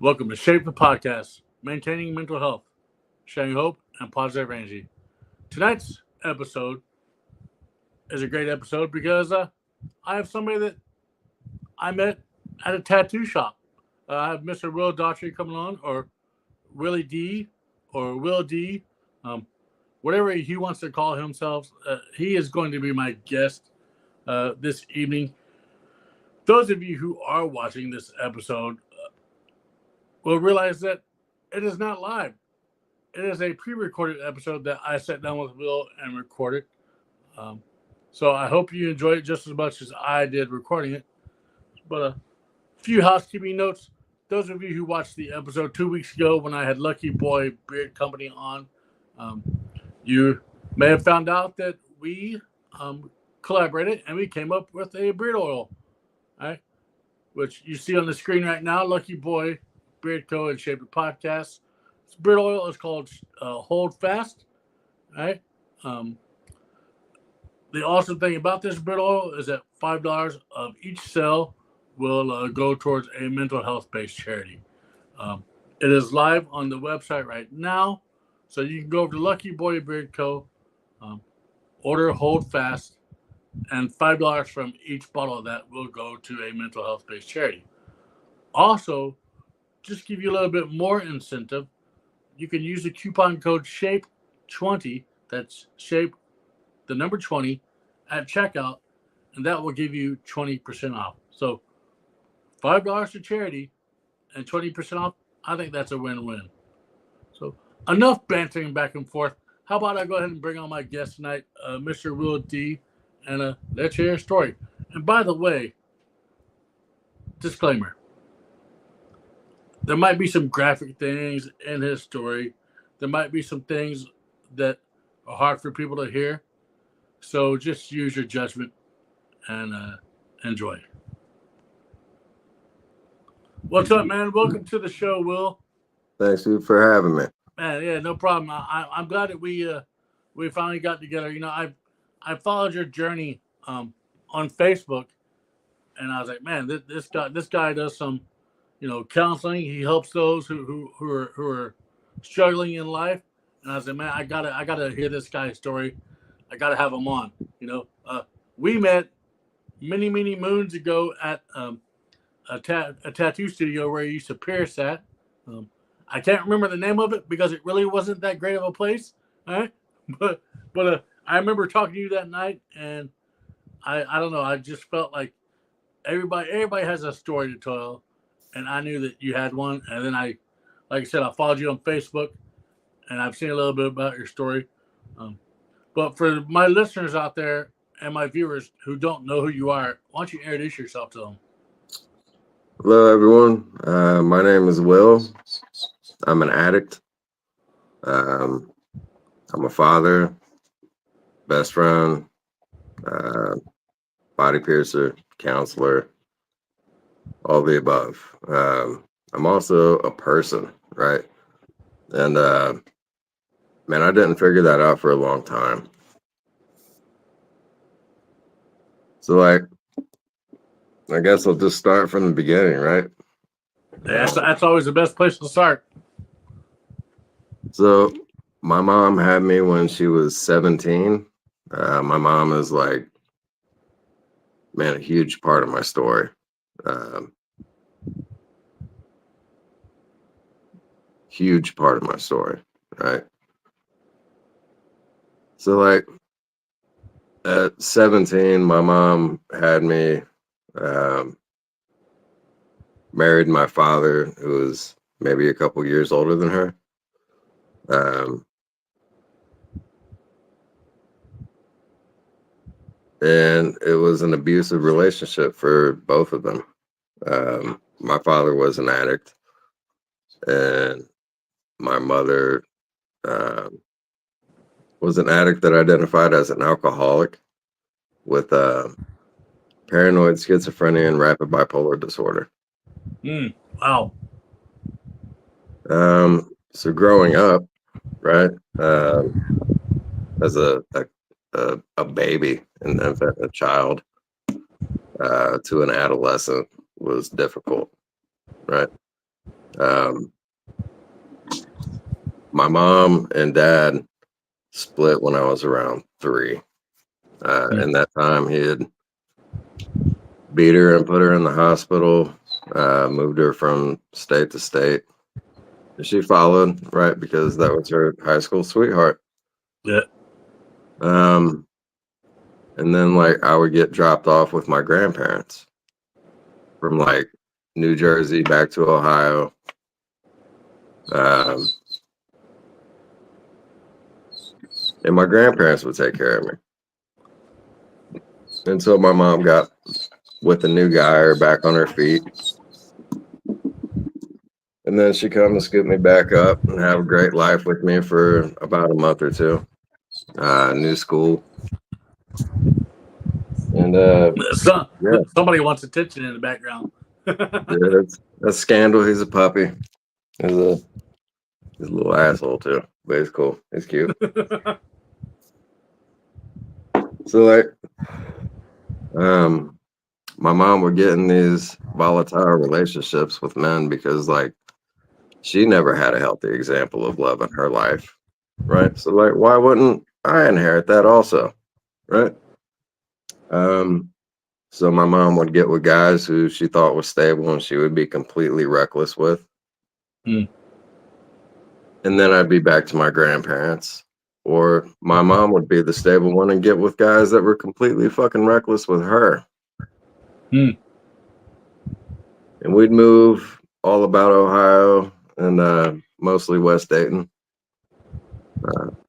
Welcome to Shape the Podcast, maintaining mental health, sharing hope, and positive energy. Tonight's episode is a great episode because I have somebody that I met at a tattoo shop. I have Mr. Will Daughtry coming on, or Willie D, or Will D, um, whatever he wants to call himself. He is going to be my guest this evening. Those of you who are watching this episode will realize that it is not live. It is a pre-recorded episode that I sat down with Will and recorded. So I hope you enjoy it just as much as I did recording it. But a few housekeeping notes. Those of you who watched the episode 2 weeks ago when I had Lucky Boy Beard Company on, you may have found out that we collaborated and we came up with a beard oil, right? Which you see on the screen right now, Lucky Boy Beard Co. and Shape the Podcast. This beard oil is called Hold Fast, right? The awesome thing about this beard oil is that $5 of each sale will go towards a mental health-based charity. It is live on the website right now, so you can go over to Lucky Boy Beard Co., order Hold Fast, and $5 from each bottle of that will go to a mental health-based charity. Also, just give you a little bit more incentive, you can use the coupon code SHAPE20, that's SHAPE, the number 20, at checkout, and that will give you 20% off. So $5 to charity and 20% off, I think that's a win-win. So enough bantering back and forth. How about I go ahead and bring on my guest tonight, Mr. Will D., and let's hear his story. And by the way, disclaimer, there might be some graphic things in his story. There might be some things that are hard for people to hear. So just use your judgment and enjoy. What's up, man? Welcome to the show, Will. Thanks for having me. Man, yeah, no problem. I'm glad that we finally got together. You know, I followed your journey on Facebook, and I was like, man, this guy does some, counseling. He helps those who are struggling in life. And I was like, man, I gotta hear this guy's story. I gotta have him on. We met many moons ago at a tattoo studio where he used to pierce at. I can't remember the name of it because it really wasn't that great of a place. All right, but I remember talking to you that night, and I don't know. I just felt like everybody has a story to tell, and I knew that you had one. And then like I said, I followed you on Facebook, and I've seen a little bit about your story. But for my listeners out there and my viewers who don't know who you are, why don't you introduce yourself to them? Hello, everyone. My name is Will. I'm an addict. I'm a father, best friend, body piercer, counselor, all the above. I'm also a person, right? And man, I didn't figure that out for a long time. So, I guess I'll just start from the beginning, right? Yeah, that's always the best place to start. So, my mom had me when she was 17. My mom is a huge part of my story. Huge part of my story, right? So, at 17, my mom had me, married my father, who was maybe a couple years older than her. And it was an abusive relationship for both of them. My father was an addict, and my mother was an addict that identified as an alcoholic with paranoid schizophrenia and rapid bipolar disorder. Wow. So growing up, right, as a baby, an infant, a child, to an adolescent was difficult, right? Um, my mom and dad split when I was around 3. In that time, he had beat her and put her in the hospital, moved her from state to state. She followed, right, because that was her high school sweetheart. Yeah. And then like I would get dropped off with my grandparents from like New Jersey back to Ohio. And my grandparents would take care of me until my mom got with a new guy or back on her feet. And then she come and scoop me back up and have a great life with me for about a month or two. New school. And Somebody wants attention in the background. yeah, that's Scandal. He's a puppy. He's a little asshole too, but he's cool. He's cute. So like, my mom would get in these volatile relationships with men because like she never had a healthy example of love in her life, right? So like, why wouldn't I inherit that also, right? So my mom would get with guys who she thought was stable and she would be completely reckless with. And then I'd be back to my grandparents. Or my mom would be the stable one and get with guys that were completely fucking reckless with her. And we'd move all about Ohio and mostly West Dayton.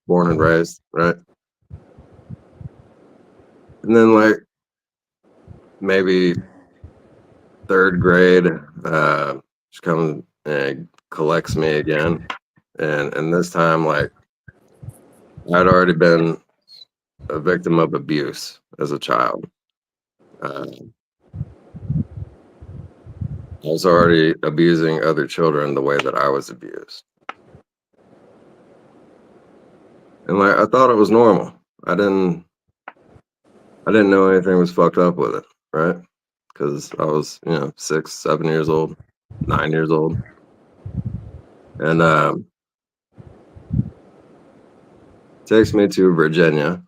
Born and raised, right? And then like maybe 3rd grade, she comes and collects me again. And this time like I'd already been a victim of abuse as a child. I was already abusing other children the way that I was abused. And like I thought it was normal. I didn't know anything was fucked up with it, right? Because I was, 6, 7 years old, 9 years old. And takes me to Virginia.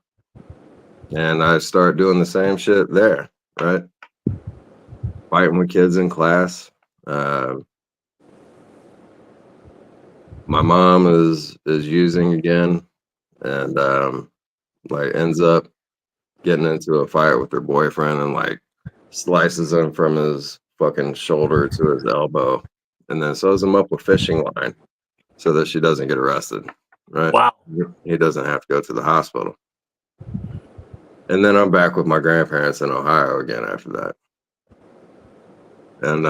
And I start doing the same shit there, right? Fighting with kids in class. My mom is using again, and like ends up getting into a fight with her boyfriend and like slices him from his fucking shoulder to his elbow, and then sews him up with fishing line so that she doesn't get arrested. Right? Wow. He doesn't have to go to the hospital. And then I'm back with my grandparents in Ohio again after that. And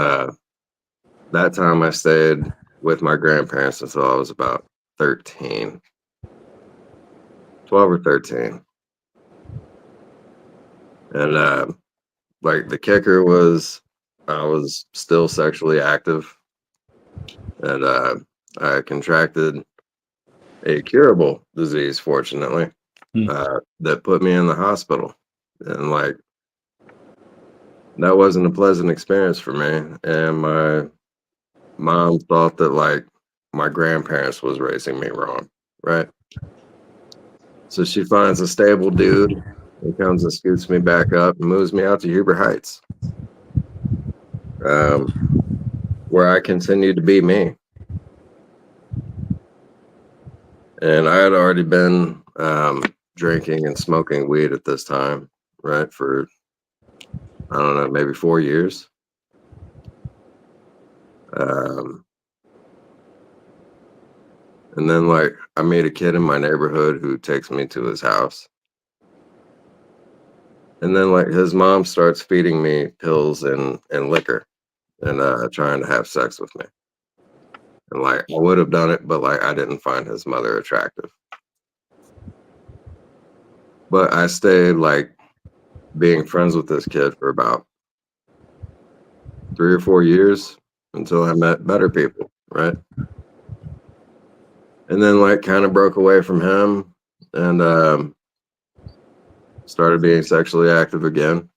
that time I stayed with my grandparents until I was about 13, 12 or 13. And like the kicker was I was still sexually active, and I contracted a curable disease, fortunately, that put me in the hospital. And like that wasn't a pleasant experience for me. And my mom thought that like my grandparents was raising me wrong, right? So she finds a stable dude and comes and scoots me back up and moves me out to Huber Heights, where I continued to be me. And I had already been drinking and smoking weed at this time, right? For, I don't know, maybe 4 years. And then like I meet a kid in my neighborhood who takes me to his house. And then like his mom starts feeding me pills and liquor and trying to have sex with me. And like I would have done it, but like I didn't find his mother attractive. But I stayed like being friends with this kid for about 3 or 4 years until I met better people, right? And then like kind of broke away from him and started being sexually active again.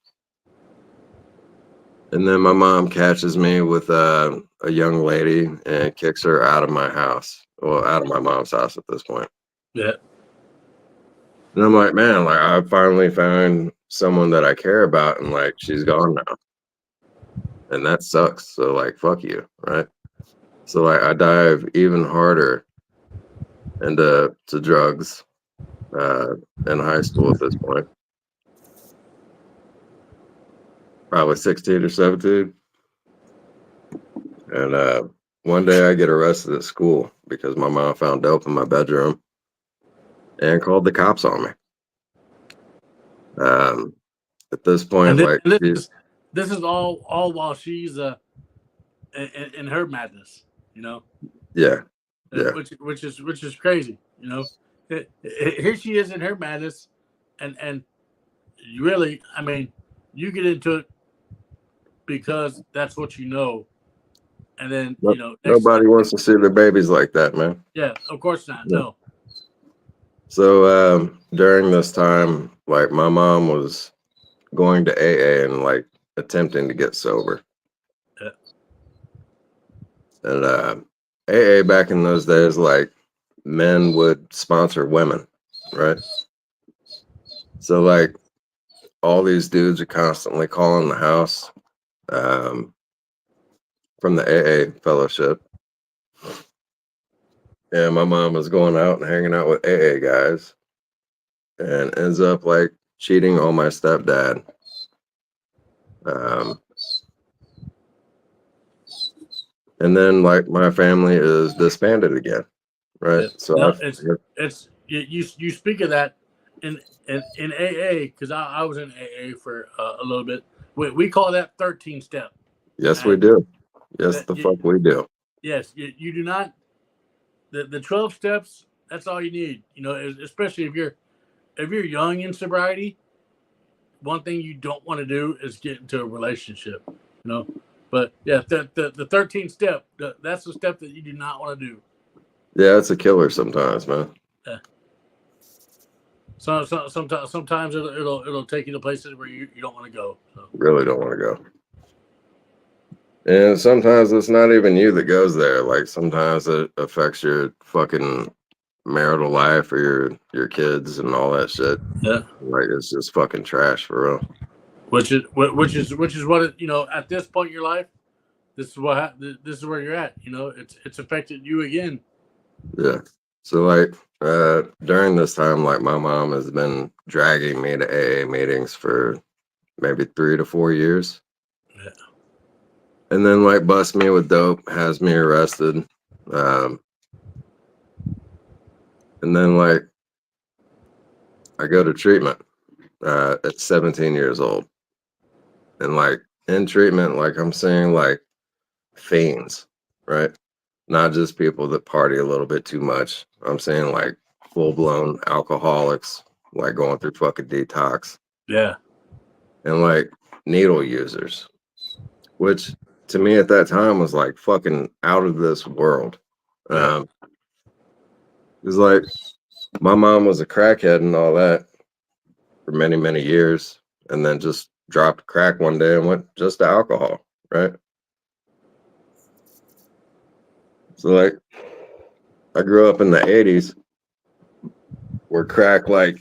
And then my mom catches me with a young lady and kicks her out of my house. Well, out of my mom's house at this point. Yeah. And I'm like, man, like I finally found someone that I care about, and like she's gone now. And that sucks. So like fuck you, right? So like I dive even harder into drugs in high school at this point. Probably 16 or 17. And one day I get arrested at school because my mom found dope in my bedroom and called the cops on me. At this point, And like this is all while she's in her madness, you know. yeah, yeah, Which is crazy, you know. Here she is in her madness, and you really, I mean, you get into it because that's what you know, and then you know nobody wants to see their babies like that, man. yeah, of course not, Yeah. no. So during this time, like my mom was going to AA and like attempting to get sober. Yeah. And AA back in those days, like men would sponsor women, right? So like all these dudes are constantly calling the house from the AA fellowship. And my mom was going out and hanging out with AA guys and ends up like cheating on my stepdad. And then like my family is disbanded again, right? Yeah. So No, it's you speak of that in AA because I was in AA for a little bit. We call that 13 step. yes, we do. Yes, That the fuck we do. yes, you do not the 12 steps. That's all you need. You know, especially if you're young in sobriety. One thing you don't want to do is get into a relationship. You know, but yeah, the 13th step. That's the step that you do not want to do. Yeah, it's a killer sometimes, man. Yeah. Sometimes it'll take you to places where you don't want to go. So. Really don't want to go. And sometimes it's not even you that goes there. Like sometimes it affects your fucking marital life or your kids and all that shit. Yeah. Like it's just fucking trash for real. Which is what it, you know, at this point in your life, this is where you're at. You know, it's affected you again. Yeah. So like during this time, like my mom has been dragging me to AA meetings for maybe 3 to 4 years. Yeah. And then like busts me with dope, has me arrested. And then like I go to treatment at 17 years old. And like in treatment, like I'm seeing like fiends, right? Not just people that party a little bit too much. I'm saying like full blown alcoholics, like going through fucking detox. Yeah. And like needle users, which to me at that time was like fucking out of this world. Yeah. It was like my mom was a crackhead and all that for many, many years, and then just dropped crack one day and went just to alcohol, right? So like I grew up in the 80s where crack like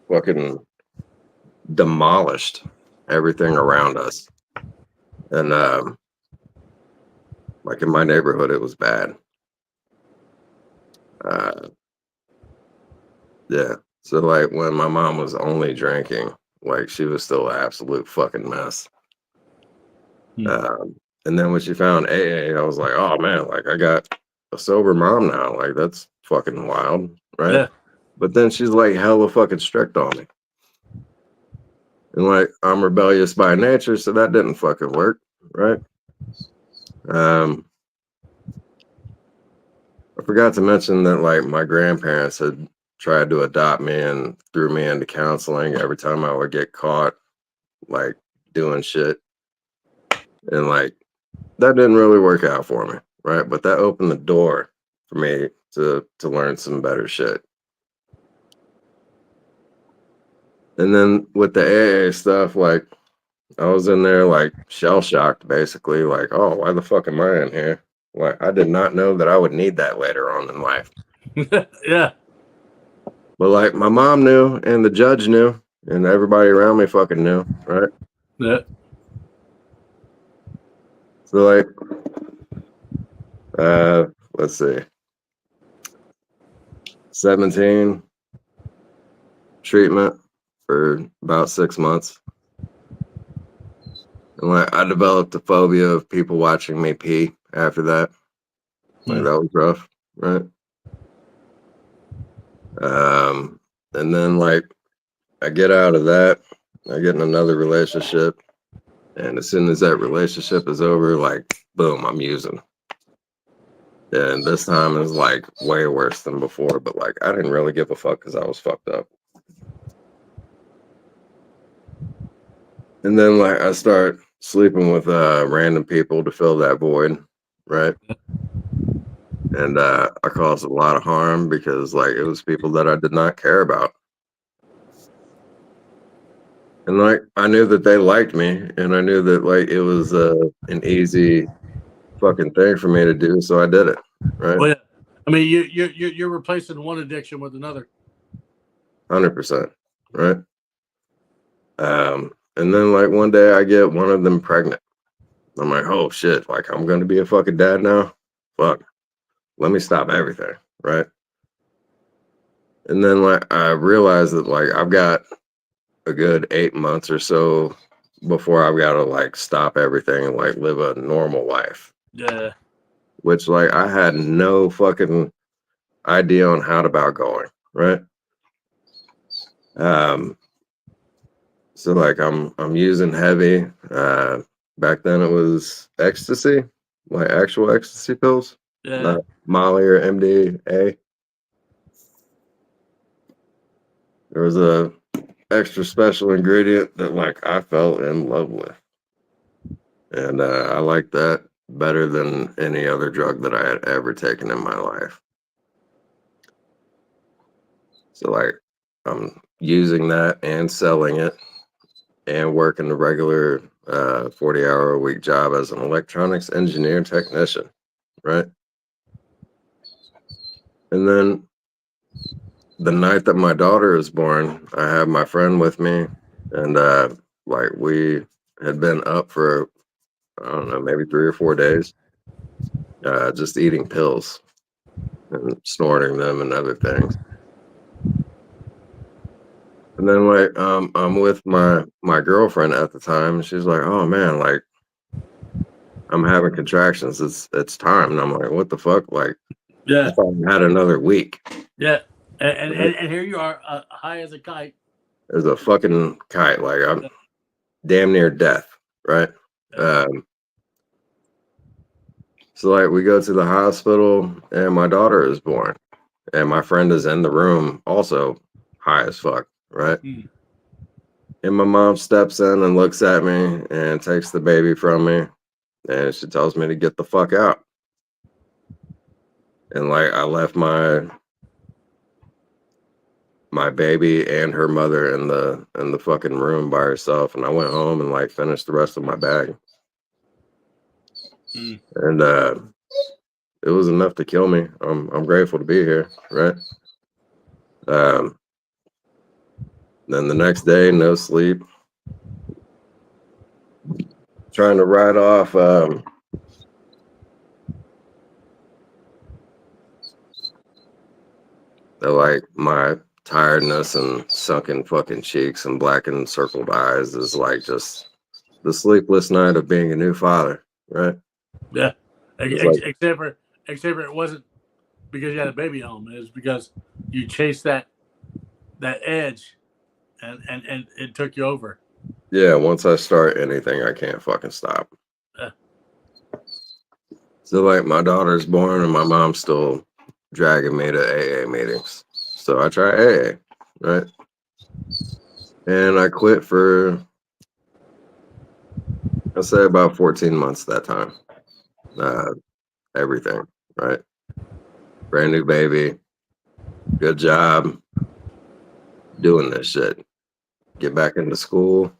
fucking demolished everything around us. And like in my neighborhood it was bad. Yeah. So like when my mom was only drinking, like she was still an absolute fucking mess. And then when she found AA, I was like, oh man, like I got a sober mom now. Like that's fucking wild, right? Yeah. But then she's like hella fucking strict on me. And like I'm rebellious by nature, so that didn't fucking work, right? I forgot to mention that like my grandparents had tried to adopt me and threw me into counseling every time I would get caught like doing shit. And like that didn't really work out for me, right? But that opened the door for me to learn some better shit. And then with the AA stuff, like I was in there like shell shocked, basically, like, oh, why the fuck am I in here? Like, I did not know that I would need that later on in life. Yeah. But like, my mom knew, and the judge knew, and everybody around me fucking knew, right? Yeah. So like, let's see, 17 treatment for about 6 months. And like, I developed a phobia of people watching me pee after that. Like, that was rough, right? And then like, I get out of that, I get in another relationship, and as soon as that relationship is over, like, boom, I'm using. And this time is like way worse than before, but like, I didn't really give a fuck because I was fucked up. And then like, I start sleeping with random people to fill that void, right? And I caused a lot of harm because like, it was people that I did not care about. And like, I knew that they liked me, and I knew that like, it was an easy fucking thing for me to do, so I did it, right? Well, yeah. I mean, you're replacing one addiction with another. 100%, right? And then like, one day I get one of them pregnant. I'm like, oh shit, like, I'm gonna be a fucking dad now? Fuck. Let me stop everything, right? And then like, I realized that like, I've got a good 8 months or so before I've got to like stop everything and like live a normal life. Yeah. Which like, I had no fucking idea on how to about going, right? So like, I'm using heavy. Back then it was ecstasy, like actual ecstasy pills, Yeah. not Molly or MDA. There was a extra special ingredient that like, I fell in love with, and I like that better than any other drug that I had ever taken in my life. So like, I'm using that and selling it and working the regular 40-hour-a-week job as an electronics engineer technician, right? And then the night that my daughter is born, I have my friend with me, and like, we had been up for, I don't know, maybe 3 or 4 days, just eating pills and snorting them and other things. And then like, I'm with my girlfriend at the time. She's like, oh man, like, I'm having contractions. It's time. And I'm like, what the fuck? Like, Yeah. I thought I had another week. Yeah. And here you are, high as a kite. There's a fucking kite. Like, I'm damn near death, right? So like, we go to the hospital, and my daughter is born, and my friend is in the room also high as fuck, right? And my mom steps in and looks at me and takes the baby from me, and she tells me to get the fuck out. And like, I left my baby and her mother in the fucking room by herself, and I went home and like, finished the rest of my bag. And it was enough to kill me. I'm grateful to be here, right? Then the next day, no sleep, trying to write off like, my tiredness and sunken fucking cheeks and blackened circled eyes is like, just the sleepless night of being a new father, right? Yeah. Like, Except for it wasn't because you had a baby home. It was because you chased that edge, and it took you over. yeah, once I start anything, I can't fucking stop. Yeah. So like, my daughter's born, and my mom's still dragging me to AA meetings. So I try AA, right? And I quit for, I'll say, about 14 months that time. Everything, right? Brand new baby, good job, doing this shit. Get back into school.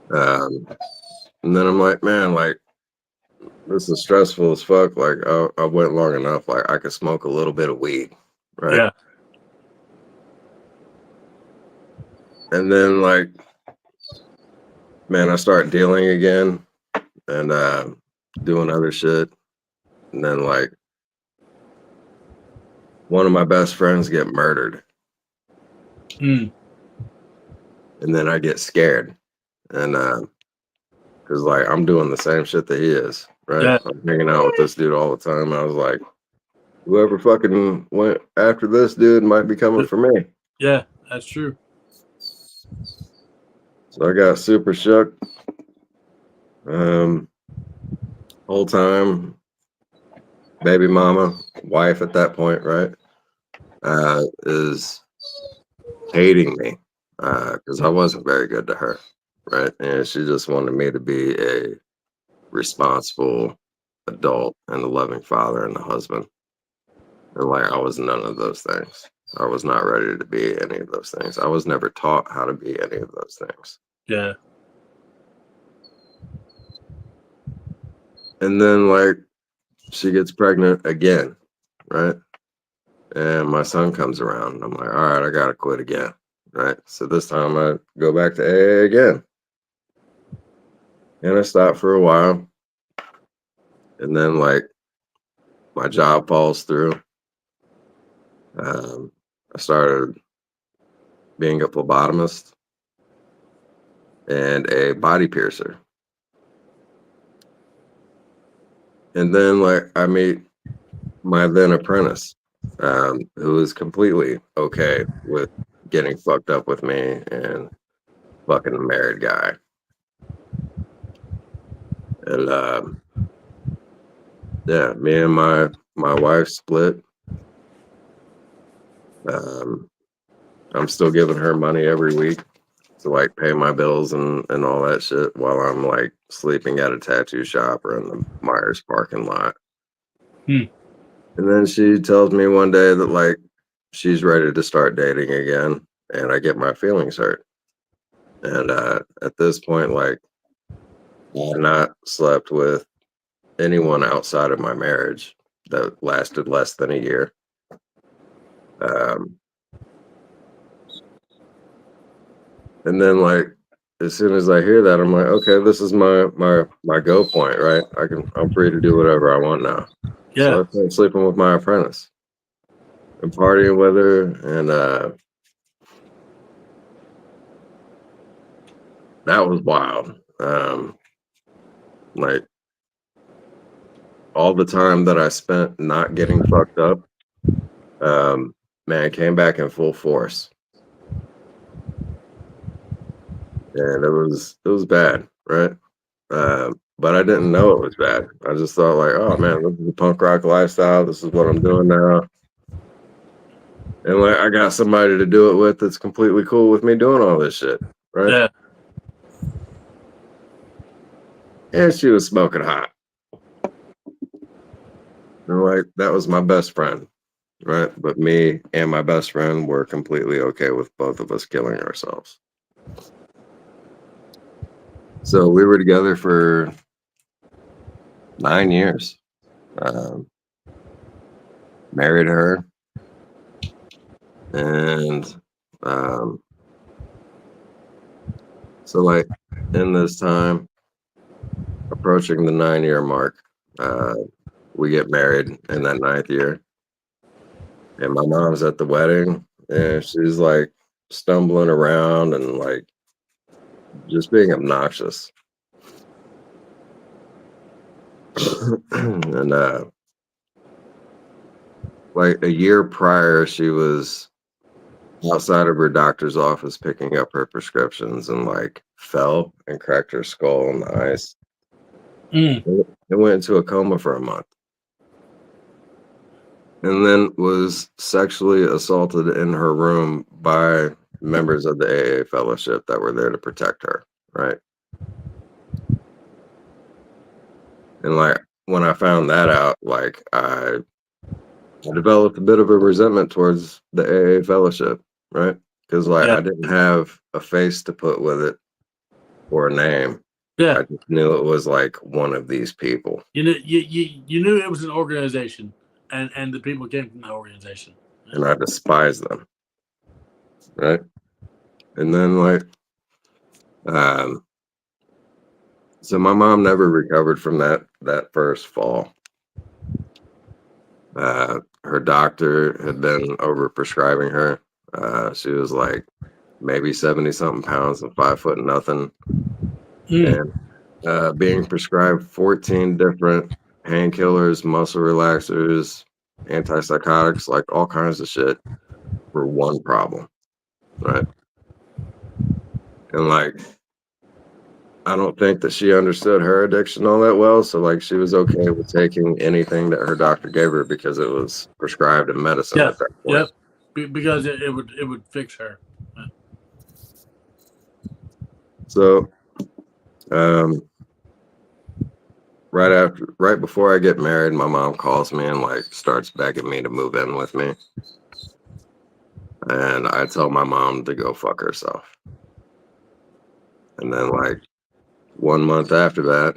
And then I'm like, man, like, this is stressful as fuck. Like, I went long enough. Like, I could smoke a little bit of weed, right? Yeah. And then, like, man, I start dealing again and doing other shit. And then, like, one of my best friends get murdered. Mm. And then I get scared. And because, like, I'm doing the same shit that he is, right? Yeah. I'm hanging out with this dude all the time. I was like, whoever fucking went after this dude might be coming for me. Yeah, that's true. So I got super shook. Whole time, baby mama, wife at that point, right, is hating me because I wasn't very good to her, right? And she just wanted me to be a responsible adult and a loving father and a husband. And like, I was none of those things. I was not ready to be any of those things. I was never taught how to be any of those things. Yeah. And then, like, she gets pregnant again, right? And my son comes around. And I'm like, all right, I got to quit again, right? So this time I go back to AA again. And I stopped for a while. And then, like, my job falls through. I started being a phlebotomist and a body piercer. And then, like, I meet my then apprentice, who is completely okay with getting fucked up with me and fucking a married guy. And yeah, me and my wife split. I'm still giving her money every week to like pay my bills and all that shit while I'm like sleeping at a tattoo shop or in the Myers parking lot. Hmm. And then she tells me one day that like she's ready to start dating again, and I get my feelings hurt. And at this point, like, I had not slept with anyone outside of my marriage that lasted less than a year. And then like as soon as I hear that, I'm like, okay, this is my go point, right? I'm free to do whatever I want now. Yeah. So I started sleeping with my apprentice and partying with her, and that was wild. Like all the time that I spent not getting fucked up, man, came back in full force. And it was bad, right? But I didn't know it was bad. I just thought like, oh man, this is a punk rock lifestyle. This is what I'm doing now. And like I got somebody to do it with that's completely cool with me doing all this shit, right? Yeah. And she was smoking hot. And like that was my best friend, right? But me and my best friend were completely okay with both of us killing ourselves. So we were together for 9 years. Married her, and so like in this time, approaching the 9-year mark, we get married in that 9th year, and my mom's at the wedding, and she's like stumbling around and like just being obnoxious. And like a year prior, she was outside of her doctor's office picking up her prescriptions and like fell and cracked her skull on the ice. Mm. It went into a coma for a month. And then was sexually assaulted in her room by members of the AA fellowship that were there to protect her, right? And like when I found that out, like I developed a bit of a resentment towards the AA fellowship, right? Because like Yeah. I didn't have a face to put with it or a name. Yeah. I just knew it was like one of these people. You knew it was an organization, and the people came from that organization. And I despise them. Right. And then like so my mom never recovered from that first fall. Her doctor had been over prescribing her. She was like maybe 70 something pounds and 5 foot nothing. And being prescribed 14 different painkillers, muscle relaxers, antipsychotics, like all kinds of shit for one problem. Right. And like, I don't think that she understood her addiction all that well. So like she was okay with taking anything that her doctor gave her because it was prescribed in medicine at that point. Yep. Because it would fix her. So right before I get married, my mom calls me and like starts begging me to move in with me. And I tell my mom to go fuck herself. And then like 1 month after that,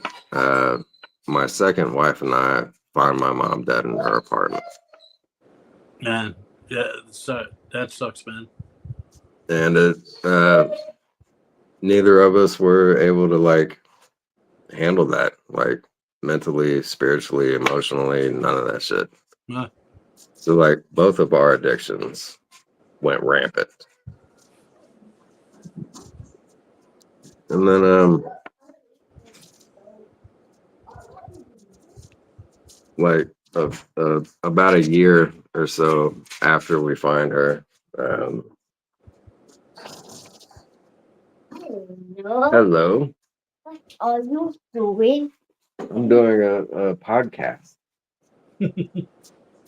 my second wife and I find my mom dead in her apartment. Man, yeah, so that sucks, man. And it neither of us were able to like handle that, like mentally, spiritually, emotionally, none of that shit. Yeah. So like both of our addictions went rampant. And then like about a year or so after we find her, hello. What are you doing? I'm doing a podcast.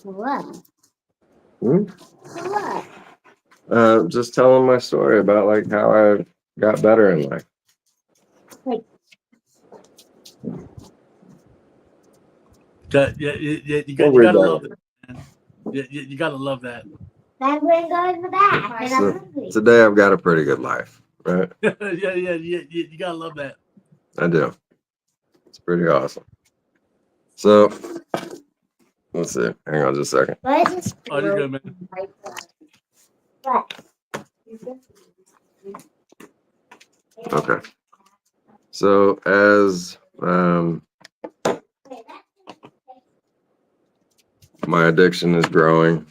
What? Hmm? What? Just telling my story about like how I got better in life. You gotta love that, man. You gotta love that. Then we're going for that. And I'm So, hungry. today I've got a pretty good life, right? yeah, you gotta love that. I do. It's pretty awesome. So let's see. Hang on just a second. Why is this? Oh, you're good, man. What? Okay. So as my addiction is growing,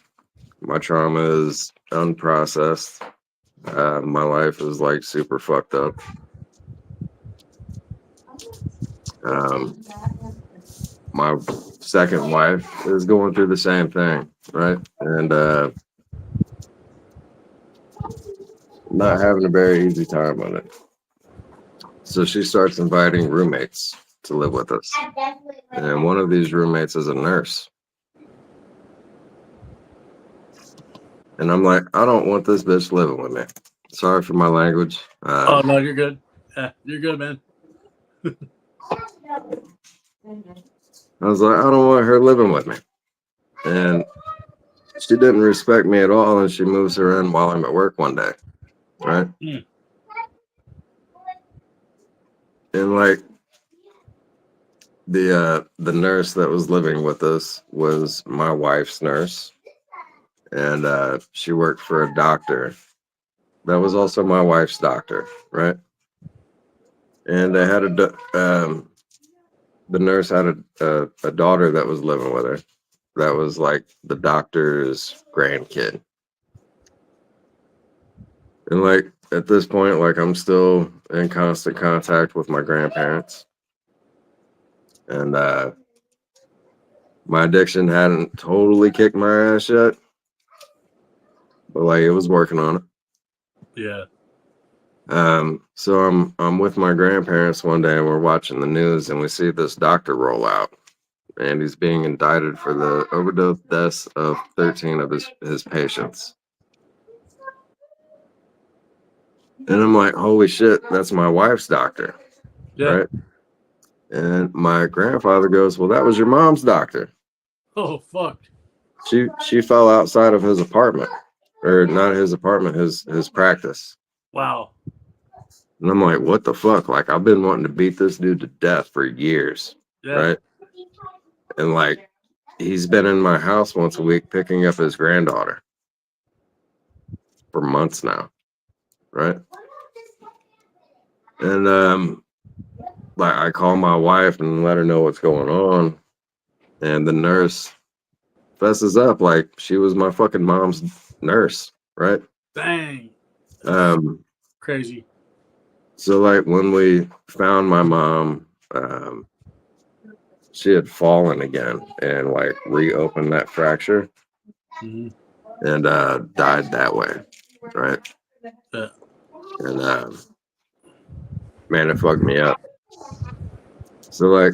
my trauma is unprocessed. My life is like super fucked up. My second wife is going through the same thing, right? And not having a very easy time with it. So she starts inviting roommates to live with us. And one of these roommates is a nurse. And I'm like, I don't want this bitch living with me. Sorry for my language. Oh no, you're good. Yeah, you're good, man. I was like, I don't want her living with me. And she didn't respect me at all. And she moves her in while I'm at work one day. Right. And like the nurse that was living with us was my wife's nurse. And she worked for a doctor that was also my wife's doctor, right? And they had the nurse had a daughter that was living with her that was like the doctor's grandkid. And like at this point, like I'm still in constant contact with my grandparents. And my addiction hadn't totally kicked my ass yet. But like it was working on it. Yeah. So I'm with my grandparents one day and we're watching the news and we see this doctor roll out and he's being indicted for the overdose deaths of 13 of his patients. And I'm like, holy shit, that's my wife's doctor. Yeah. Right? And my grandfather goes, well, that was your mom's doctor. Oh fuck. She fell outside of his apartment. Or not his apartment, his practice. Wow. And I'm like, what the fuck? Like, I've been wanting to beat this dude to death for years, Yeah. right? And like, he's been in my house once a week picking up his granddaughter for months now, right? And like, I call my wife and let her know what's going on, and the nurse fesses up like she was my fucking mom's nurse, right? Dang. Um, Crazy. so like when we found my mom, she had fallen again and like reopened that fracture Hmm. and died that way, right? Yeah. And man, it fucked me up. So like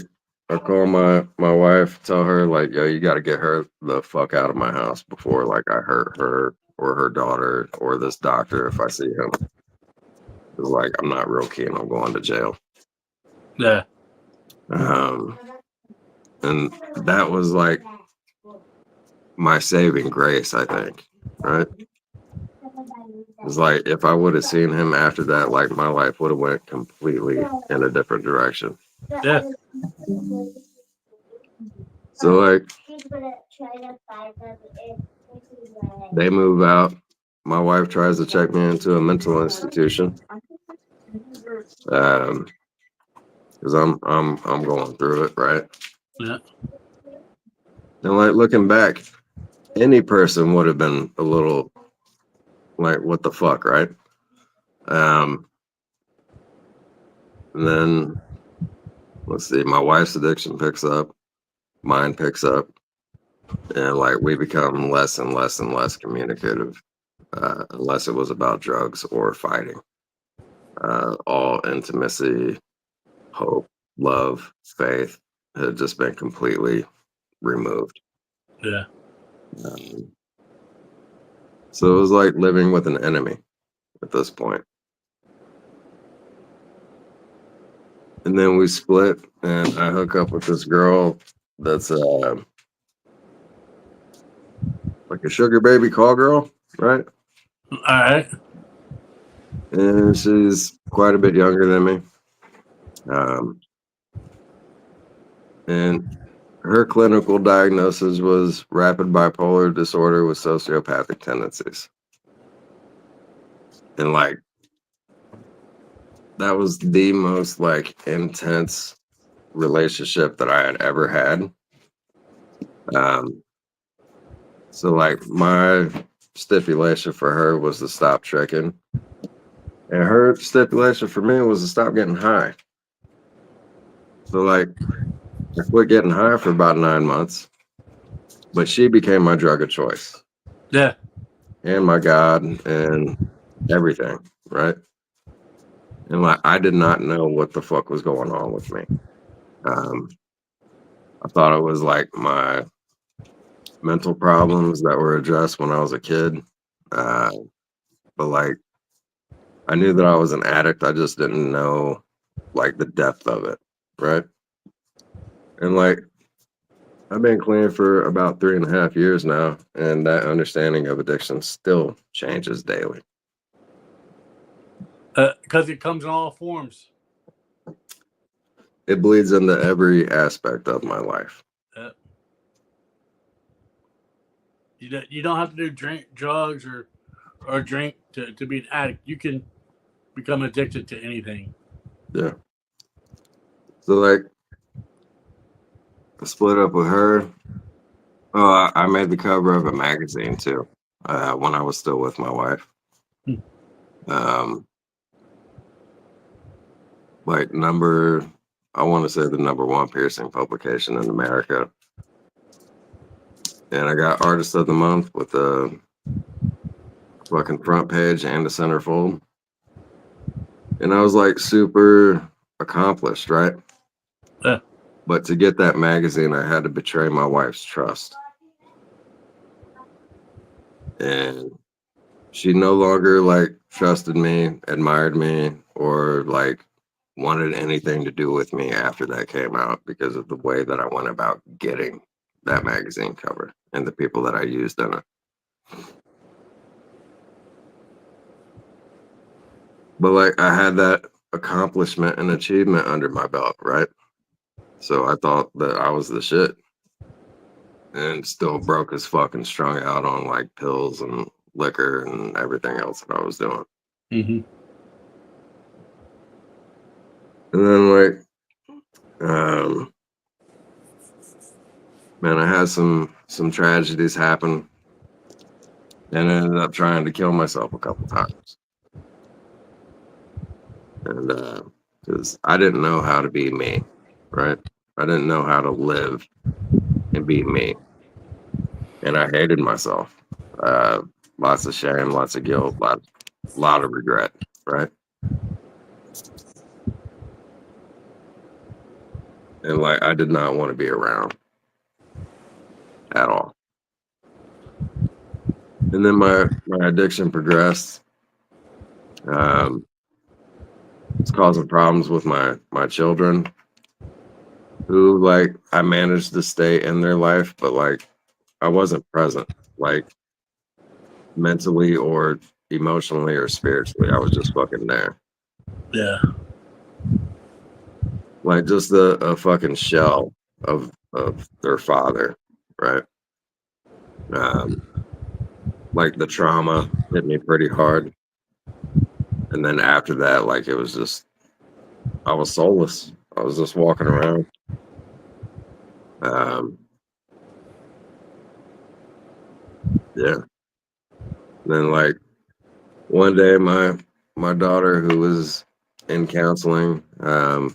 I call my wife, tell her like, yo, you got to get her the fuck out of my house before like I hurt her or her daughter or this doctor if I see him. It's like I'm not real keen on going to jail. Yeah. And that was like my saving grace, I think, right? It's like if I would have seen him after that, like my life would have went completely in a different direction. Yeah. So like they move out. My wife tries to check me into a mental institution. Because I'm going through it, right? Yeah. And like looking back, any person would have been a little like, what the fuck, right? And then let's see, my wife's addiction picks up, mine picks up, and like we become less and less and less communicative, unless it was about drugs or fighting. All intimacy, hope, love, faith had just been completely removed. Yeah. Um, so it was like living with an enemy at this point. And then we split, and I hook up with this girl that's like a sugar baby call girl, right? All right. And she's quite a bit younger than me. And her clinical diagnosis was rapid bipolar disorder with sociopathic tendencies. And like, that was the most like intense relationship that I had ever had. So like my stipulation for her was to stop tricking. And her stipulation for me was to stop getting high. So like I quit getting high for about 9 months, but she became my drug of choice Yeah. and my God and everything, right? And like I did not know what the fuck was going on with me. I thought it was like my mental problems that were addressed when I was a kid. But like I knew that I was an addict. I just didn't know like the depth of it, right? And like I've been clean for about 3.5 years now, and that understanding of addiction still changes daily. Because it comes in all forms. It bleeds into every aspect of my life. You don't have to drink drugs or drink to be an addict. You can become addicted to anything. Yeah. So like I split up with her. Oh, I made the cover of a magazine too, when I was still with my wife. Like I want to say the #1 piercing publication in America. And I got Artist of the Month with a fucking front page and a centerfold. And I was like super accomplished, right? Yeah. But to get that magazine, I had to betray my wife's trust. And she no longer like trusted me, admired me, or like wanted anything to do with me after that came out because of the way that I went about getting that magazine cover and the people that I used in it. But like I had that accomplishment and achievement under my belt, right? So I thought that I was the shit, and still broke as fuck and strung out on like pills and liquor and everything else that I was doing. Mm-hmm. And then man, I had some tragedies happen, and I ended up trying to kill myself a couple times. And because I didn't know how to be me, right? I didn't know how to live and be me, and I hated myself. Lots of shame, lots of guilt, lot of regret, right? And like I did not want to be around at all. And then my addiction progressed. It's causing problems with my children, who like I managed to stay in their life, but like I wasn't present, like mentally or emotionally or spiritually. I was just fucking there. Yeah. Like just a fucking shell of their father, right? Like the trauma hit me pretty hard. And then after that, like it was just I was soulless. I was just walking around. Yeah. Then like one day my daughter, who was in counseling, for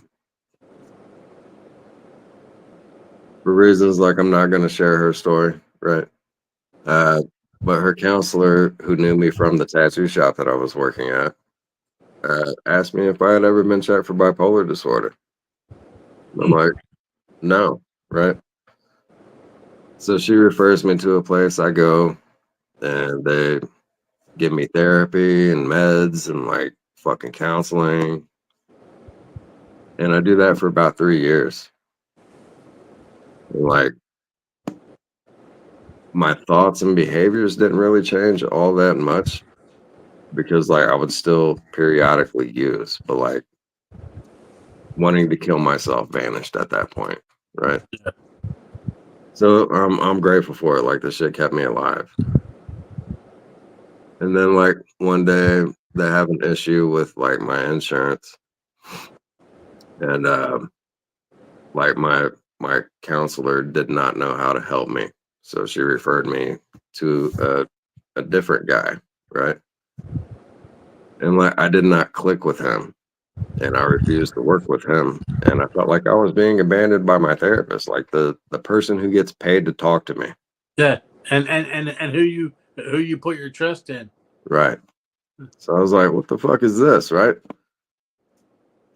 reasons like I'm not gonna share her story, right? But her counselor, who knew me from the tattoo shop that I was working at, asked me if I had ever been checked for bipolar disorder. I'm like, no, right? So she refers me to a place I go, and they give me therapy and meds and like fucking counseling. And I do that for about 3 years. And like my thoughts and behaviors didn't really change all that much, because like I would still periodically use, but like wanting to kill myself vanished at that point, right? Yeah. So I'm grateful for it. Like the shit kept me alive. And then like one day they have an issue with like my insurance, and like my counselor did not know how to help me, so she referred me to a different guy, right? And like I did not click with him, and I refused to work with him, and I felt like I was being abandoned by my therapist, like the person who gets paid to talk to me. Yeah. And who you put your trust in. Right. So I was like, what the fuck is this, right?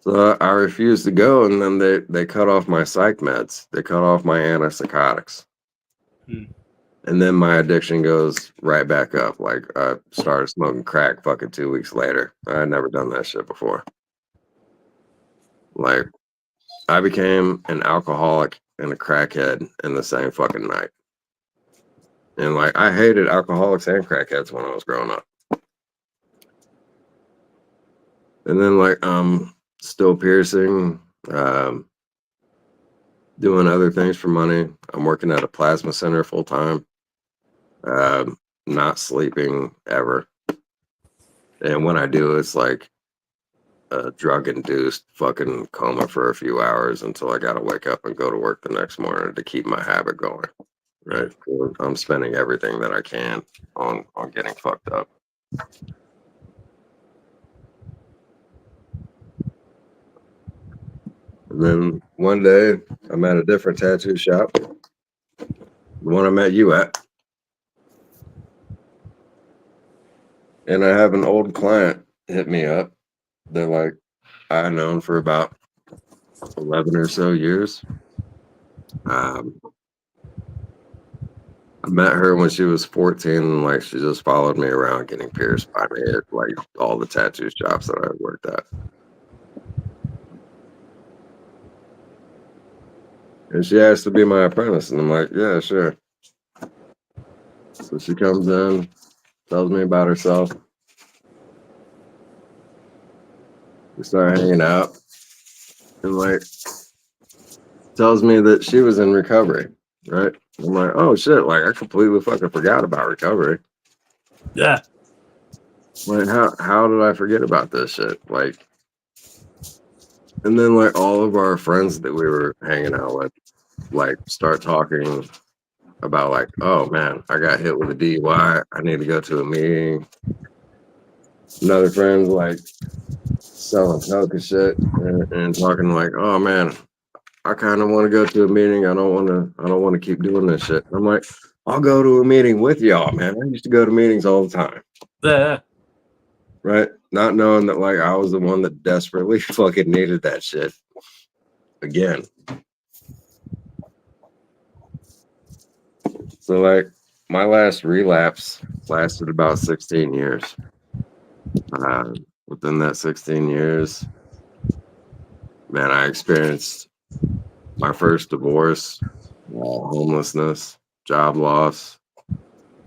So I refused to go, and then they cut off my psych meds. They cut off my antipsychotics. And then my addiction goes right back up. Like I started smoking crack fucking 2 weeks later. I had never done that shit before. Like I became an alcoholic and a crackhead in the same fucking night. And like I hated alcoholics and crackheads when I was growing up. And then like still piercing, doing other things for money. I'm working at a plasma center full time. Not sleeping ever. And when I do, it's like a drug induced fucking coma for a few hours until I gotta wake up and go to work the next morning to keep my habit going. Right. I'm spending everything that I can on getting fucked up. And then one day I'm at a different tattoo shop, the one I met you at. And I have an old client hit me up. They're like, I've known for about 11 or so years. I met her when she was 14, and like she just followed me around getting pierced by me at like all the tattoo shops that I worked at. And she asked to be my apprentice, and I'm like, yeah, sure. So she comes in, tells me about herself. We started hanging out, and like tells me that she was in recovery, right? I'm like, oh shit, like I completely fucking forgot about recovery. Yeah. Like how did I forget about this shit? Like, and then like all of our friends that we were hanging out with, like start talking about like, oh man, I got hit with a DUI. I need to go to a meeting. Another friend like selling coke and shit, and talking like, oh man, I kind of want to go to a meeting. I don't want to keep doing this shit. I'm like, I'll go to a meeting with y'all, man. I used to go to meetings all the time, Yeah. right? Not knowing that like I was the one that desperately fucking needed that shit again. So like my last relapse lasted about 16 years. Within that 16 years, man, I experienced my first divorce, homelessness, job loss,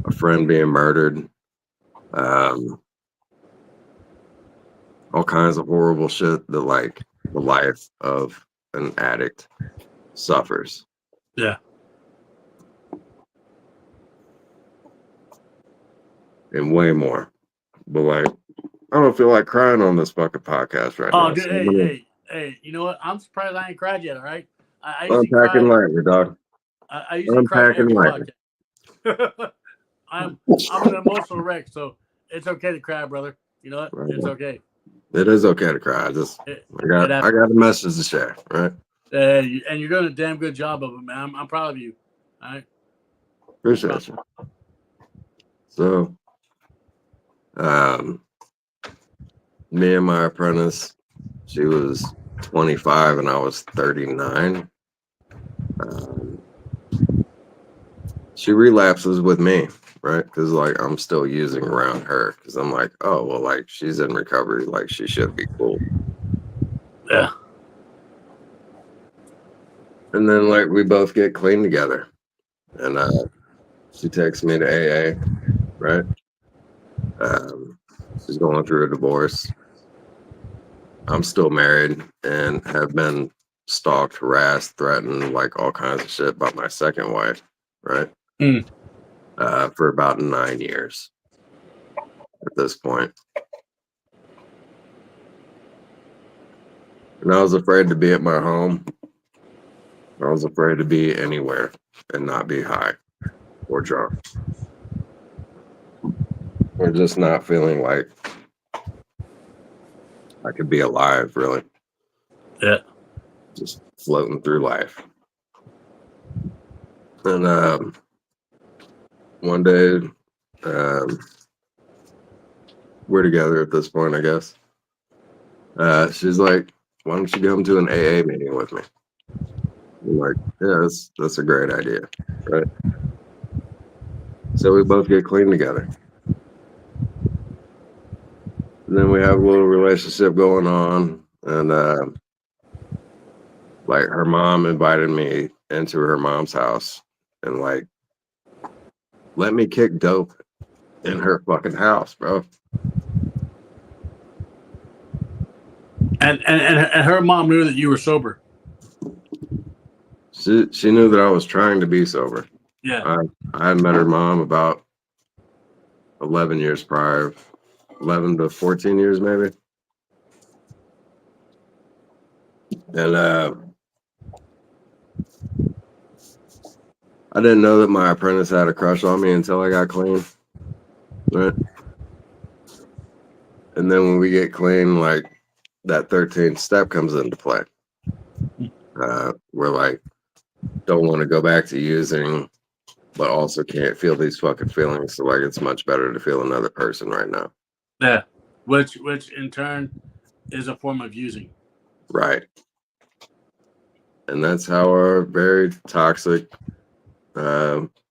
a friend being murdered, all kinds of horrible shit that like the life of an addict suffers. Yeah. And way more. But like, I don't feel like crying on this fucking podcast right Oh, now. dude, So I'm gonna hey, you know what? I'm surprised I ain't cried yet, all right? I usually unpacking cry. lightly, dog. I usually cry Unpacking every lightly. podcast. I'm an emotional wreck, so it's okay to cry, brother. You know what? Right. It's okay. It is okay to cry. I got a message to share, right? And you're doing a damn good job of it, man. I'm proud of you. All right. Appreciate you. So, me and my apprentice, she was 25 and I was 39. She relapses with me, right? Because like I'm still using around her because I'm like, oh well, like she's in recovery, like she should be cool. Yeah. And then like we both get clean together, and she takes me to AA, right? She's going through a divorce. I'm still married and have been stalked, harassed, threatened, like all kinds of shit by my second wife, right? For about 9 years at this point. And I was afraid to be at my home. I was afraid to be anywhere and not be high or drunk. Or just not feeling like I could be alive, really. Yeah. Just floating through life. And one day, we're together at this point, I guess. She's like, why don't you come to an AA meeting with me? I'm like, yeah, that's a great idea, right? So we both get clean together. And then we have a little relationship going on. And like her mom invited me into her mom's house and like let me kick dope in her fucking house, bro. And her mom knew that you were sober. She knew that I was trying to be sober. Yeah. I had met her mom about 11 years prior, 11 to 14 years maybe. And I didn't know that my apprentice had a crush on me until I got clean, right? And then when we get clean, like that 13th step comes into play. We're like, don't want to go back to using, but also can't feel these fucking feelings. So like, it's much better to feel another person right now. Yeah. Which in turn is a form of using. Right. And that's how our very toxic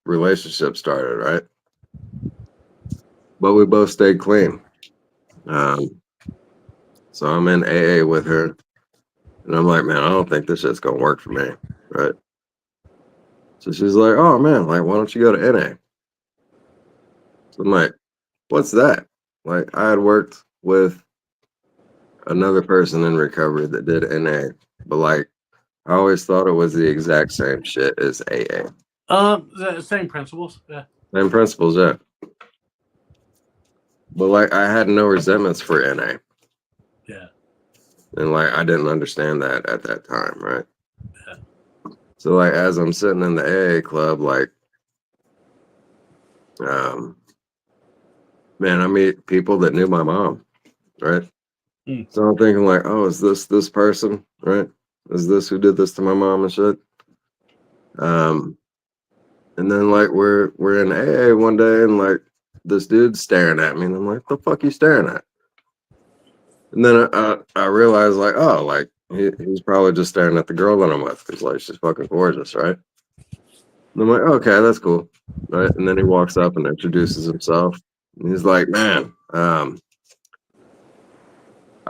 relationship started, right? But we both stayed clean. So I'm in AA with her, and I'm like, man, I don't think this shit's gonna work for me, right? So she's like, oh man, like, why don't you go to NA? So I'm like, what's that? Like, I had worked with another person in recovery that did NA, but like I always thought it was the exact same shit as AA. The same principles. Yeah. Same principles, yeah. But like I had no resentments for NA. Yeah. And like I didn't understand that at that time, right? Yeah. So like as I'm sitting in the AA club, like man, I meet people that knew my mom, right? Mm. So I'm thinking like, oh, is this person, right? Is this who did this to my mom and shit? And then like we're in AA one day and like this dude's staring at me and I'm like, the fuck you staring at? And then I realized like, oh, like he's probably just staring at the girl that I'm with because like she's fucking gorgeous, right? And I'm like, okay, that's cool, right? And then he walks up and introduces himself. And he's like, man, I've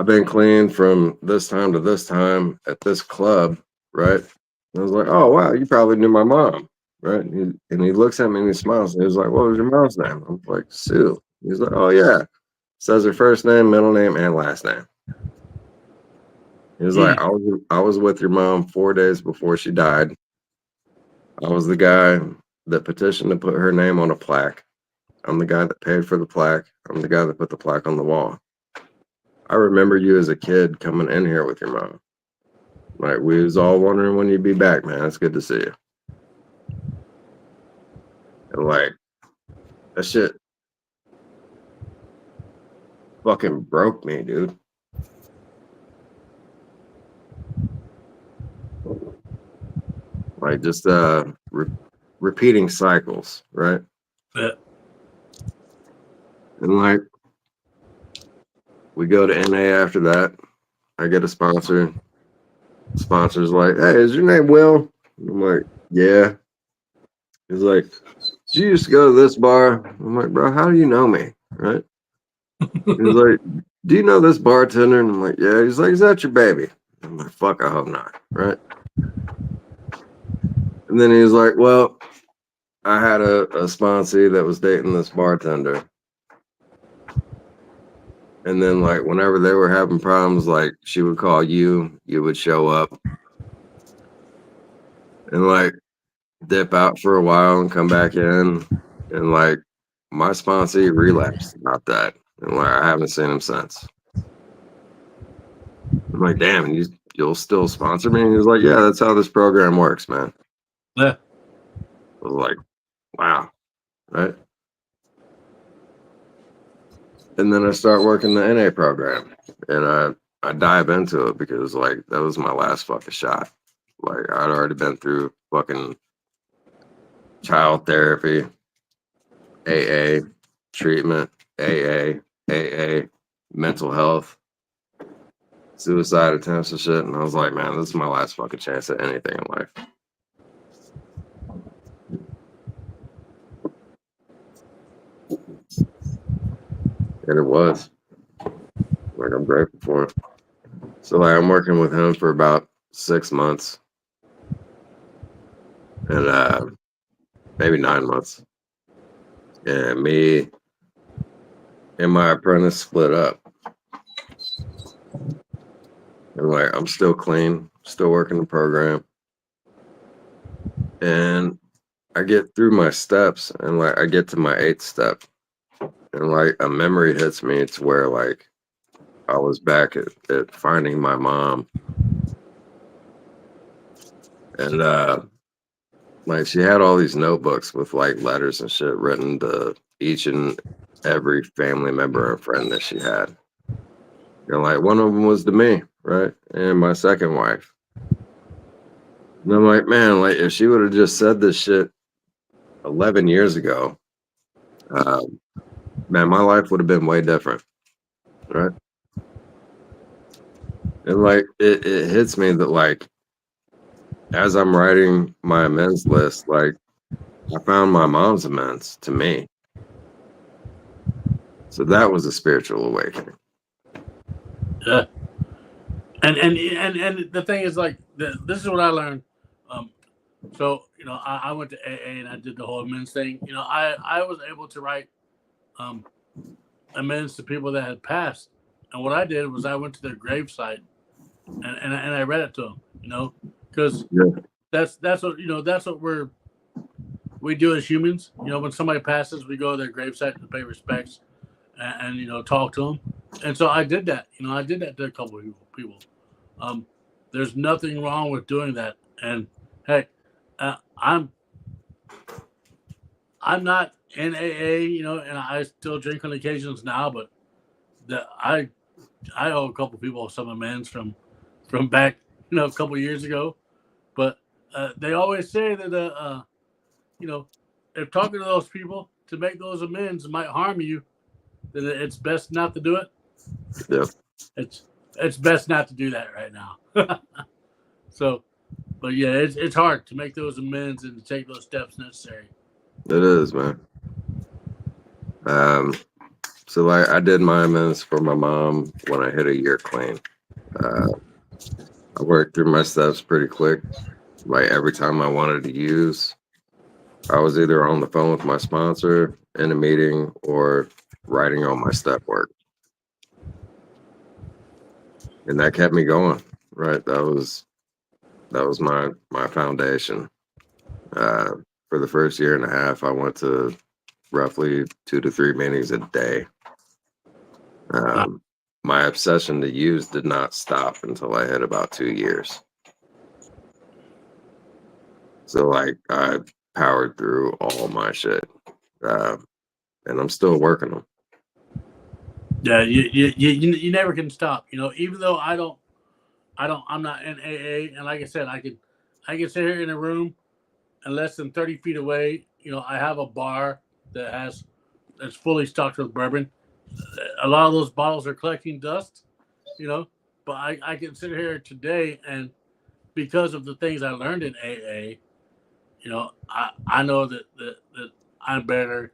been clean from this time to this time at this club, right? And I was like, oh wow, you probably knew my mom, right? And he looks at me and he smiles and he's like, what was your mom's name? I'm like, Sue. He's like, oh yeah. Says her first name, middle name, and last name. He was like, I was with your mom 4 days before she died. I was the guy that petitioned to put her name on a plaque. I'm the guy that paid for the plaque. I'm the guy that put the plaque on the wall. I remember you as a kid coming in here with your mom. Like, we was all wondering when you'd be back, man. It's good to see you. And like, that shit fucking broke me, dude. Like, just repeating cycles, right? Yeah. And like, we go to NA after that. I get a sponsor. Sponsor's like, hey, is your name Will? I'm like, yeah. He's like, did you used to go to this bar? I'm like, bro, how do you know me? Right? He's like, do you know this bartender? And I'm like, yeah. He's like, is that your baby? I'm like, fuck, I hope not. Right? And then he's like, well, I had a sponsee that was dating this bartender. And then like whenever they were having problems, like she would call you, you would show up and like dip out for a while and come back in. And like my sponsee relapsed about that. And like I haven't seen him since. I'm like, damn, you'll still sponsor me? And he was like, yeah, that's how this program works, man. Yeah. I was like, wow. Right. And then I start working the NA program and I dive into it because like that was my last fucking shot. Like I'd already been through fucking child therapy, AA, treatment, AA, mental health, suicide attempts and shit. And I was like, man, this is my last fucking chance at anything in life. And it was. Like I'm grateful for it. So like I'm working with him for about 6 months. And maybe 9 months. And me and my apprentice split up. And like I'm still clean, still working the program. And I get through my steps and like I get to my 8th step. And like a memory hits me to where like I was back at finding my mom. And like she had all these notebooks with like letters and shit written to each and every family member and friend that she had. And like one of them was to me, right? And my second wife. And I'm like, man, like if she would have just said this shit 11 years ago, man, my life would have been way different, right? And like it hits me that like as I'm writing my amends list, like I found my mom's amends to me. So that was a spiritual awakening. Yeah. And the thing is like this is what I learned. So I went to AA and I did the whole amends thing. I was able to write amends to people that had passed And what I did was I went to their gravesite and I read it to them, you know, because Yeah. that's what that's what we do as humans. You know, when somebody passes, we go to their gravesite to pay respects and talk to them. And so I did that. I did that to a couple of people. There's nothing wrong with doing that. And hey, I'm not in AA, and I still drink on occasions now, but I owe a couple people some amends from back, a couple of years ago. But they always say that if talking to those people to make those amends might harm you, then it's best not to do it. Yeah. It's best not to do that right now. So, but yeah, it's hard to make those amends and to take those steps necessary. It is, man. So like I did my amends for my mom when I hit a year clean. I worked through my steps pretty quick. Like every time I wanted to use, I was either on the phone with my sponsor in a meeting or writing on my step work. And that kept me going. Right. That was my foundation. For the first year and a half, I went to roughly 2 to 3 meetings a day. My obsession to use did not stop until I hit about 2 years. So like I powered through all my shit, and I'm still working them. Yeah, you never can stop. Even though I'm not in AA, and like I said, I can sit here in a room and less than 30 feet away. I have a bar that's fully stocked with bourbon. A lot of those bottles are collecting dust, but I can sit here today, and because of the things I learned in AA, I know that I'm better.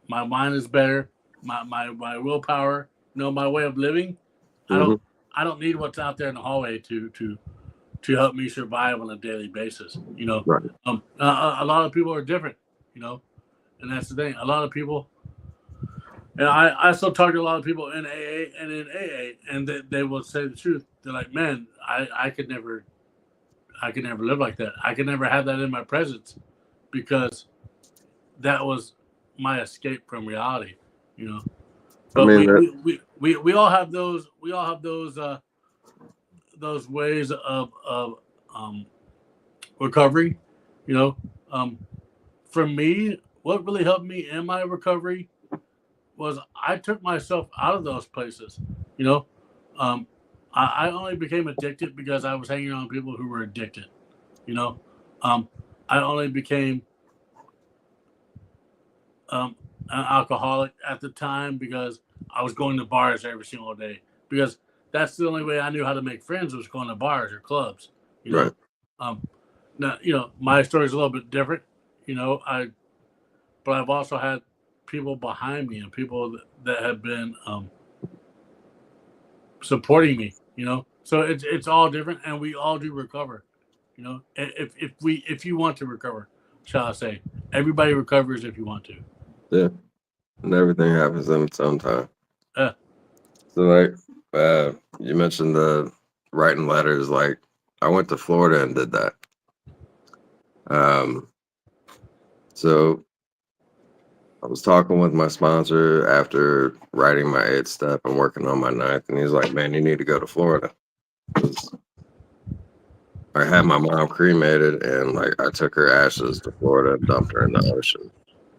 My mind is better. My willpower, my way of living. Mhm. I don't need what's out there in the hallway to help me survive on a daily basis. Right. A lot of people are different, and that's the thing. A lot of people, and I still talk to a lot of people in AA and in AA, and they will say the truth. They're like, man, I could never live like that. I could never have that in my presence because that was my escape from reality, But I mean, we all have those ways of recovery, For me, what really helped me in my recovery was I took myself out of those places. I only became addicted because I was hanging around people who were addicted. I only became an alcoholic at the time because I was going to bars every single day, because that's the only way I knew how to make friends, was going to bars or clubs. Right. Now, my story is a little bit different. But I've also had people behind me and people that have been supporting me. So it's all different, and we all do recover. If you want to recover, shall I say, everybody recovers if you want to. Yeah. And everything happens in its own time. Yeah. So like you mentioned the writing letters. Like I went to Florida and did that. So I was talking with my sponsor after writing my 8th step and working on my 9th, and he's like, man, you need to go to Florida. I had my mom cremated, and like I took her ashes to Florida and dumped her in the ocean.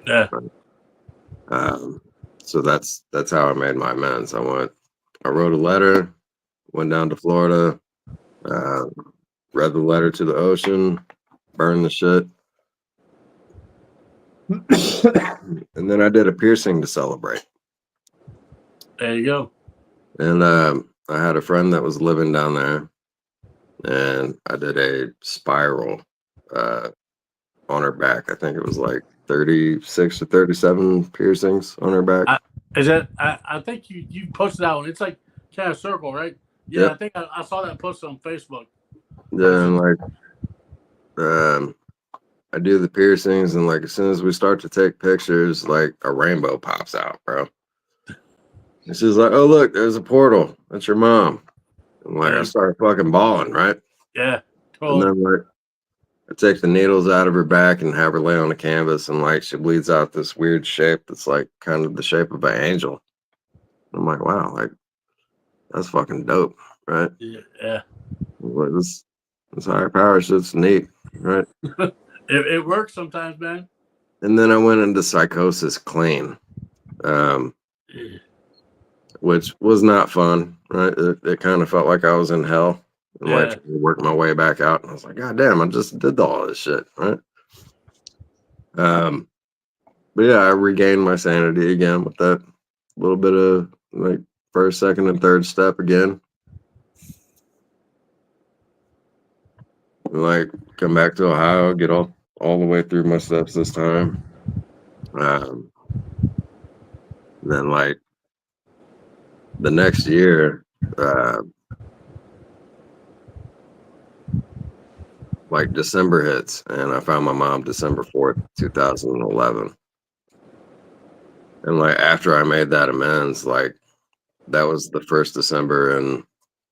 Yeah. So that's how I made my amends. I wrote a letter, went down to Florida, read the letter to the ocean, burned the shit. And then I did a piercing to celebrate. There you go. And I had a friend that was living down there, and I did a spiral on her back. I think it was like 36 or 37 piercings on her back. I think you posted that one. It's like kind of circle, right? Yeah, Yep. I think I saw that post on Facebook. Yeah, and like I do the piercings, and like as soon as we start to take pictures, like a rainbow pops out, bro. And she's like, "Oh, look, there's a portal. That's your mom." And like, I Yeah. started fucking bawling, right? Yeah, And totally. then like, I take the needles out of her back and have her lay on the canvas, and like, she bleeds out this weird shape that's like kind of the shape of an angel. I'm like, wow, like that's fucking dope, right? Yeah. Like, this higher power shit's neat, right? It works sometimes, man. And then I went into psychosis clean, um, Yeah. which was not fun, right? It kind of felt like I was in hell and like Yeah. trying to work my way back out. And I was like, God damn, I just did all this shit, right? But yeah, I regained my sanity again with that little bit of like first, second, and third step again. Like come back to Ohio, get all the way through my steps this time. Then like the next year, like December hits, and I found my mom December 4th, 2011. And like after I made that amends, like that was the first December in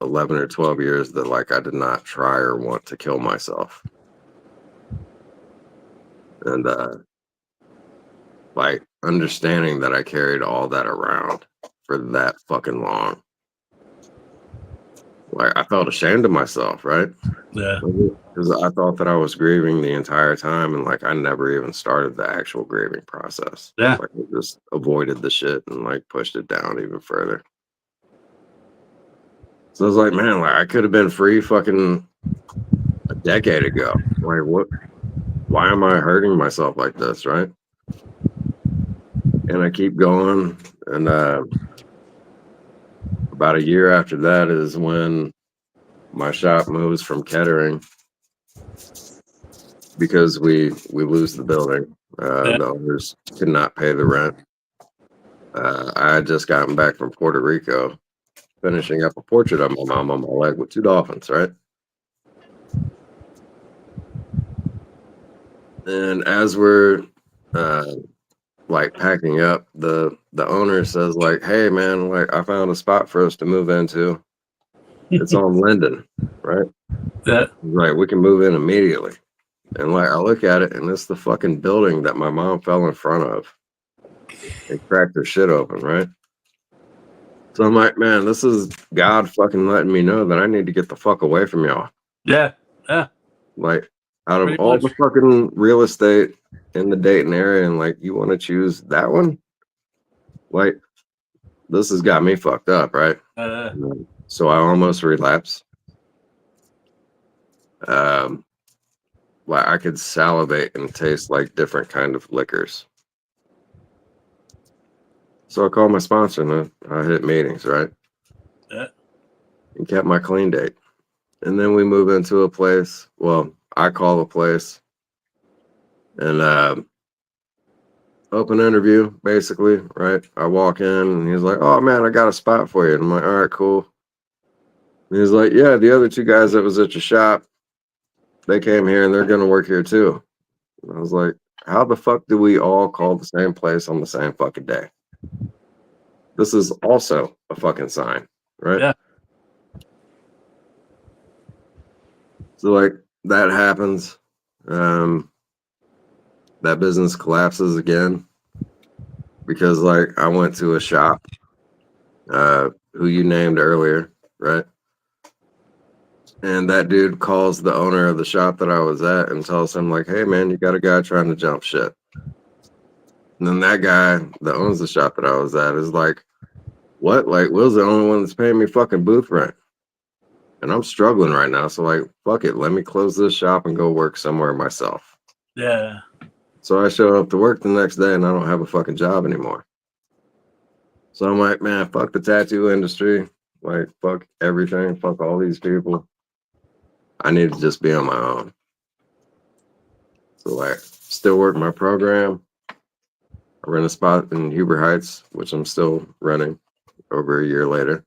11 or 12 years that like I did not try or want to kill myself. And like understanding that I carried all that around for that fucking long. Like I felt ashamed of myself, right? Yeah. Because I thought that I was grieving the entire time, and like I never even started the actual grieving process. Yeah. Like I just avoided the shit and like pushed it down even further. So I was like, man, like I could have been free fucking a decade ago. Like what? Why am I hurting myself like this, right? And I keep going, and about a year after that is when my shop moves from Kettering because we lose the building. The owners could not pay the rent. I had just gotten back from Puerto Rico, finishing up a portrait of my mom on my leg with two dolphins, right? And as we're like packing up, the owner says like, "Hey man, like I found a spot for us to move into. It's on Linden, right? Yeah. Right, we can move in immediately." And like I look at it, and it's the fucking building that my mom fell in front of and cracked her shit open, right? So I'm like, man, this is God fucking letting me know that I need to get the fuck away from y'all. Yeah. Yeah. Like, out of Pretty all much. the fucking real estate in the Dayton area, and like, you want to choose that one? Like, this has got me fucked up, right? So I almost relapsed. Like I could salivate and taste like different kind of liquors. So I called my sponsor and I hit meetings, right? Yeah. And kept my clean date. And then we move into a place. Well, I call a place and open interview, basically, right? I walk in and he's like, "Oh man, I got a spot for you." And I'm like, "All right, cool." And he's like, "Yeah, the other two guys that was at your shop, they came here and they're gonna work here too." And I was like, "How the fuck do we all call the same place on the same fucking day? This is also a fucking sign, right?" Yeah. So like that happens. That business collapses again because like I went to a shop who you named earlier, right? And that dude calls the owner of the shop that I was at and tells him like, "Hey man, you got a guy trying to jump shit." And then that guy that owns the shop that I was at is like, "What? Like Will's the only one that's paying me fucking booth rent. And I'm struggling right now. So like, fuck it, let me close this shop and go work somewhere myself." Yeah. So I show up to work the next day and I don't have a fucking job anymore. So I'm like, man, fuck the tattoo industry. Like, fuck everything. Fuck all these people. I need to just be on my own. So like, still work my program. I rent a spot in Huber Heights, which I'm still running over a year later.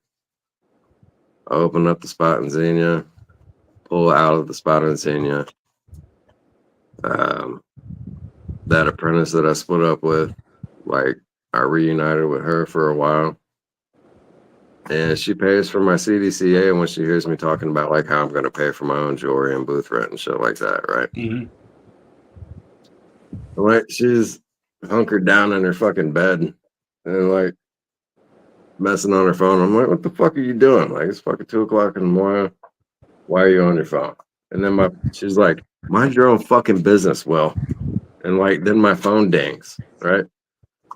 I open up the spot in Xenia, pull out of the spot in Xenia. That apprentice that I split up with, like I reunited with her for a while. And she pays for my CDCA when she hears me talking about like how I'm gonna pay for my own jewelry and booth rent and shit like that, right? Mm-hmm. Like she's hunkered down in her fucking bed and like messing on her phone. I'm like, what the fuck are you doing? Like it's fucking 2 o'clock in the morning. Why are you on your phone? And then she's like, mind your own fucking business, Will. And like then my phone dings, right?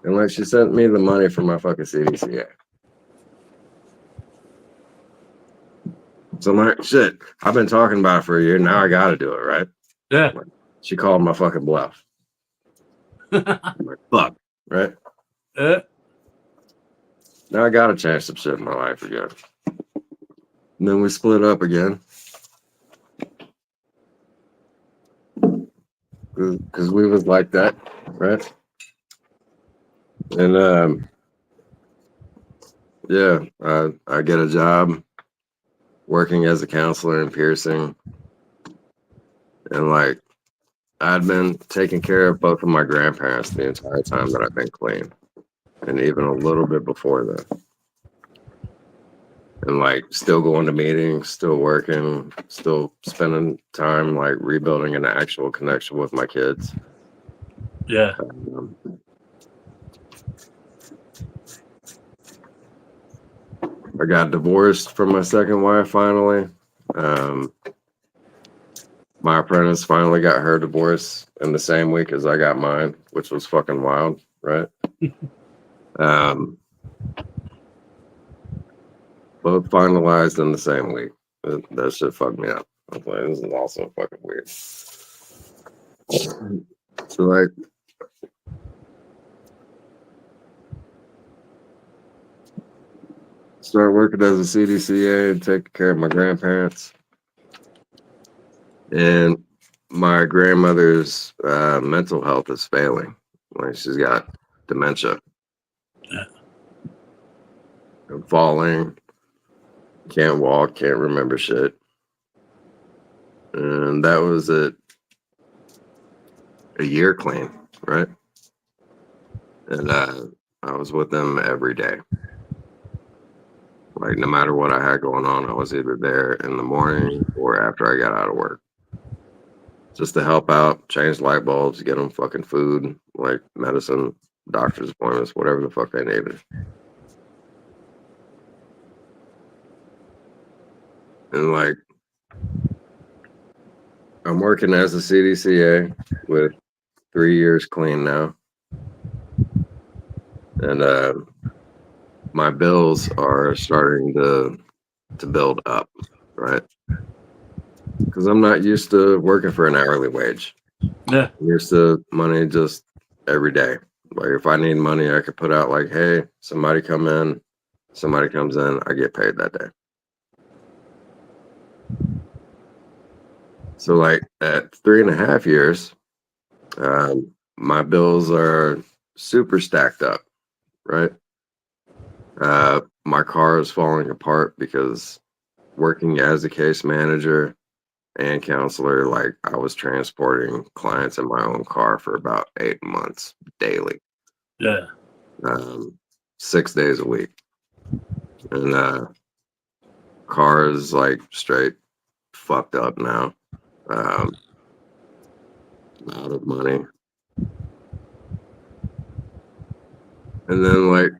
And like she sent me the money for my fucking CDCA. So I'm like, shit, I've been talking about it for a year. Now I gotta do it, right? Yeah. She called my fucking bluff. I'm like, fuck, right? Now I gotta change some shit in my life again. And then we split up again. Because we was like that, right? And yeah, I get a job working as a counselor in Piercing. And like I'd been taking care of both of my grandparents the entire time that I've been clean. And even a little bit before that. And like still going to meetings, still working, still spending time like rebuilding an actual connection with my kids. Yeah. I got divorced from my second wife finally. My apprentice finally got her divorce in the same week as I got mine, which was fucking wild, right? Both finalized in the same week. That shit fucked me up. I was like, this is also fucking weird. So like started working as a CDCA and taking care of my grandparents. And my grandmother's mental health is failing. Like she's got dementia. Yeah. I'm falling, can't walk, can't remember shit. And that was a year clean, right? And I was with them every day. Like no matter what I had going on, I was either there in the morning or after I got out of work. Just to help out, change light bulbs, get them fucking food, like medicine, doctor's appointments, whatever the fuck they needed. And like, I'm working as a CDCA with 3 years clean now. And my bills are starting to build up, right? Because I'm not used to working for an hourly wage. Yeah. I'm used to money just every day. Like if I need money, I could put out like, hey, somebody come in, somebody comes in, I get paid that day. So like at 3.5 years, my bills are super stacked up, right? My car is falling apart because working as a case manager and counselor, like I was transporting clients in my own car for about 8 months daily. Yeah. 6 days a week. And car is like straight fucked up now. Out of money. And then like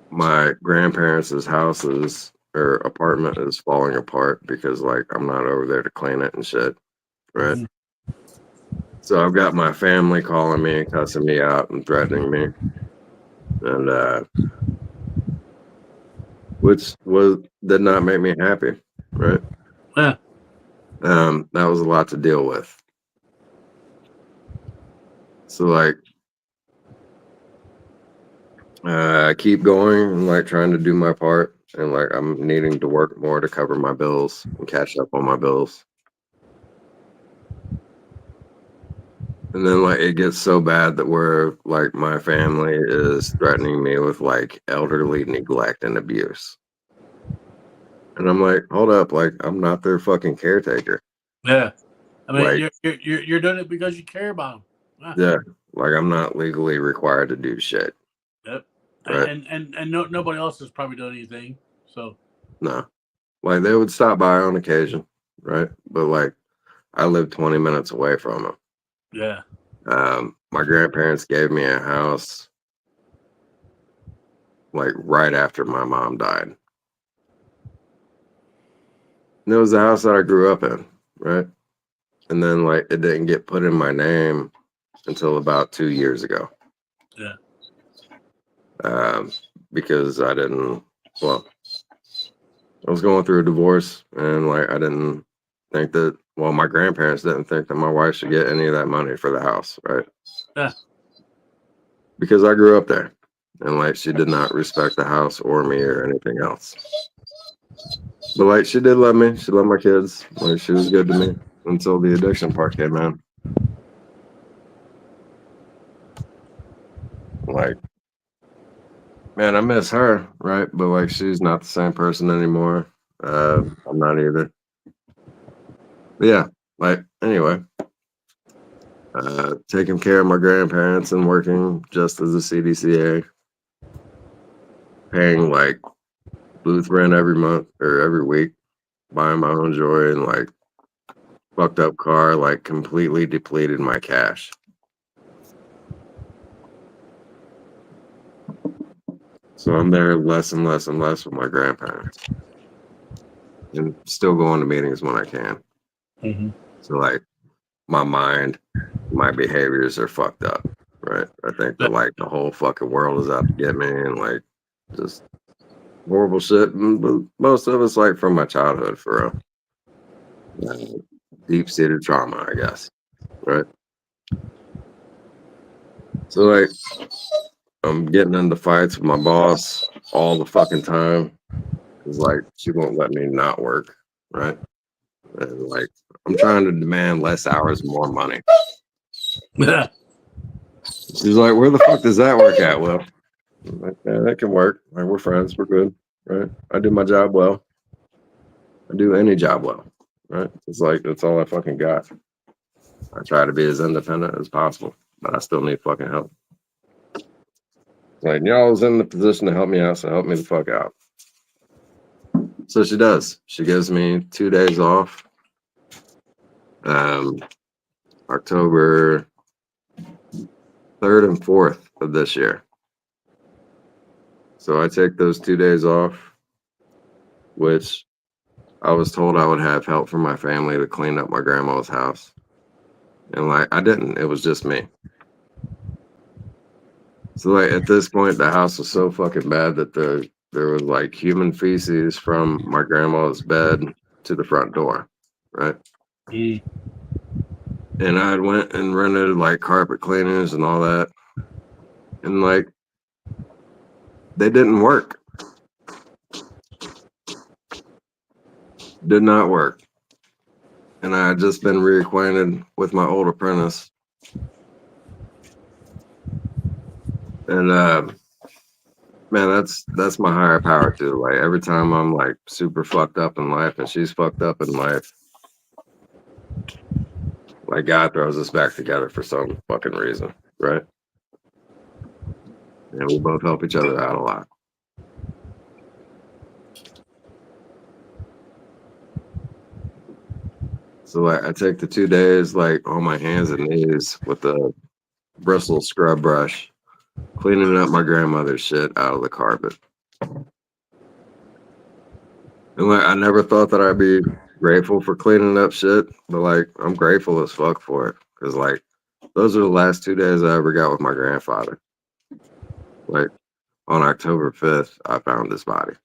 my grandparents' houses or apartment is falling apart because like I'm not over there to clean it and shit. Right. Mhm. So I've got my family calling me, cussing me out and threatening me. And which did not make me happy. Right. Yeah. That was a lot to deal with. So like I keep going and like trying to do my part, and like I'm needing to work more to cover my bills and catch up on my bills. And then like it gets so bad that where like my family is threatening me with like elderly neglect and abuse. And I'm like, hold up, like I'm not their fucking caretaker. Yeah. I mean, Like you're doing it because you care about them. yeah, like I'm not legally required to do shit. Yep. right? And nobody else has probably done anything. So No, like they would stop by on occasion, right? But like I lived 20 minutes away from them. yeah, My grandparents gave me a house like right after my mom died. And it was the house that I grew up in, right? And then like it didn't get put in my name until about 2 years ago. yeah, Because I didn't, well, I was going through a divorce and like I didn't think that, well, my grandparents didn't think that my wife should get any of that money for the house, right? yeah. Because I grew up there and like she did not respect the house or me or anything else. But like she did love me. She loved my kids. Like she was good to me until the addiction part came in. Like, man, I miss her, right? But like she's not the same person anymore. I'm not either. But yeah, like anyway. Taking care of my grandparents and working just as a CDCA, paying like booth rent every month or every week, buying my own jewelry and like fucked up car, like completely depleted my cash. So I'm there less and less and less with my grandparents and still going to meetings when I can. Mm-hmm. So like my mind, my behaviors are fucked up, right? I think that like the whole fucking world is out to get me and like just horrible shit. But most of it's like from my childhood for real. Deep-seated trauma, I guess, right? So like I'm getting into fights with my boss all the fucking time because like she won't let me not work, right? And like I'm trying to demand less hours and more money. Yeah. She's like, where the fuck does that work at, Will? I'm like, yeah, that can work. Like, we're friends, we're good, right? I do my job well. I do any job well, right? It's like that's all I fucking got. I try to be as independent as possible, but I still need fucking help. Like y'all was in the position to help me out, so help me the fuck out. So she does. She gives me 2 days off. October 3rd and 4th of this year. So I take those 2 days off, which I was told I would have help from my family to clean up my grandma's house. And like I didn't. It was just me. So like at this point the house was so fucking bad that there was like human feces from my grandma's bed to the front door, right? Mm. And I went and rented like carpet cleaners and all that. And like they didn't work. Did not work. And I had just been reacquainted with my old apprentice. And man, that's my higher power too. Like every time I'm like super fucked up in life and she's fucked up in life, like God throws us back together for some fucking reason, right? And we both help each other out a lot. So like I take the 2 days like on my hands and knees with a bristle scrub brush, cleaning up my grandmother's shit out of the carpet. And like I never thought that I'd be grateful for cleaning up shit, but like I'm grateful as fuck for it. Cause like those are the last 2 days I ever got with my grandfather. Like on October 5th, I found his body.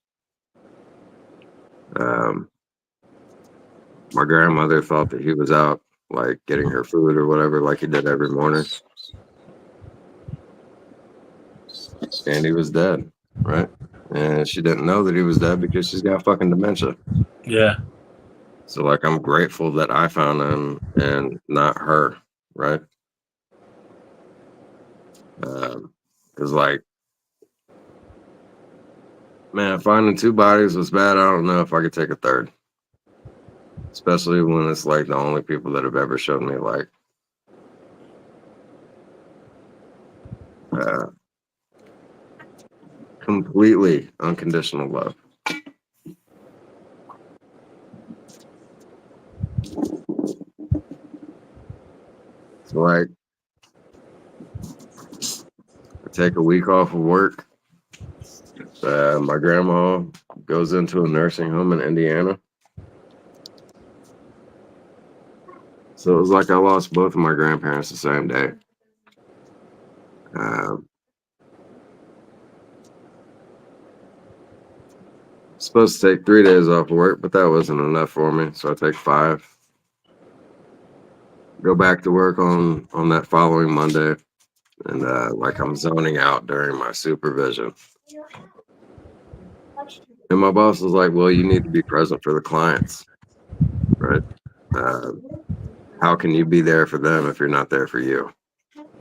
My grandmother thought that he was out like getting her food or whatever, like he did every morning. And he was dead, right? And she didn't know that he was dead because she's got fucking dementia. Yeah. So like I'm grateful that I found him and not her, right? Because like, man, finding 2 bodies was bad. I don't know if I could take a third, especially when it's like the only people that have ever shown me like completely unconditional love. So like, I take a week off of work. My grandma goes into a nursing home in Indiana. So it was like I lost both of my grandparents the same day. Supposed to take 3 days off of work, but that wasn't enough for me. So I take 5. Go back to work on that following Monday. And like I'm zoning out during my supervision. And my boss was like, well, you need to be present for the clients, right? How can you be there for them if you're not there for you?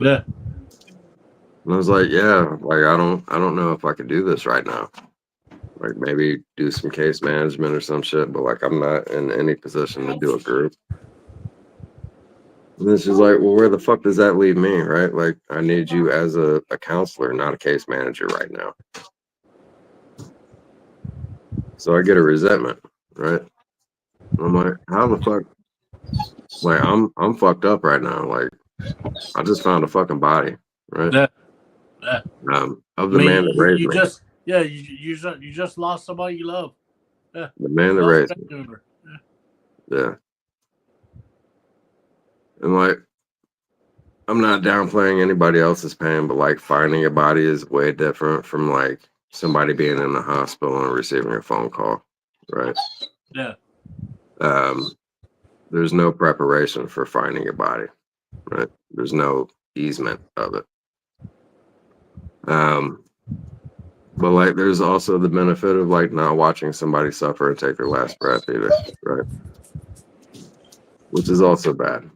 Yeah. And I was like, yeah, like I don't know if I could do this right now. Like maybe do some case management or some shit, but like I'm not in any position to do a group. And then she's like, well, where the fuck does that leave me, right? Like I need you as a counselor, not a case manager right now. So I get a resentment, right? I'm like, how the fuck? Like I'm fucked up right now. Like I just found a fucking body, right? Yeah. Yeah. Of the man that raised me. You just lost somebody you love. Yeah. The man that raised me. Yeah. And like, I'm not downplaying anybody else's pain, but like finding a body is way different from like somebody being in the hospital and receiving a phone call, right? Yeah. There's no preparation for finding a body, right? There's no easement of it. But like, there's also the benefit of like not watching somebody suffer and take their last breath either, right? Which is also bad.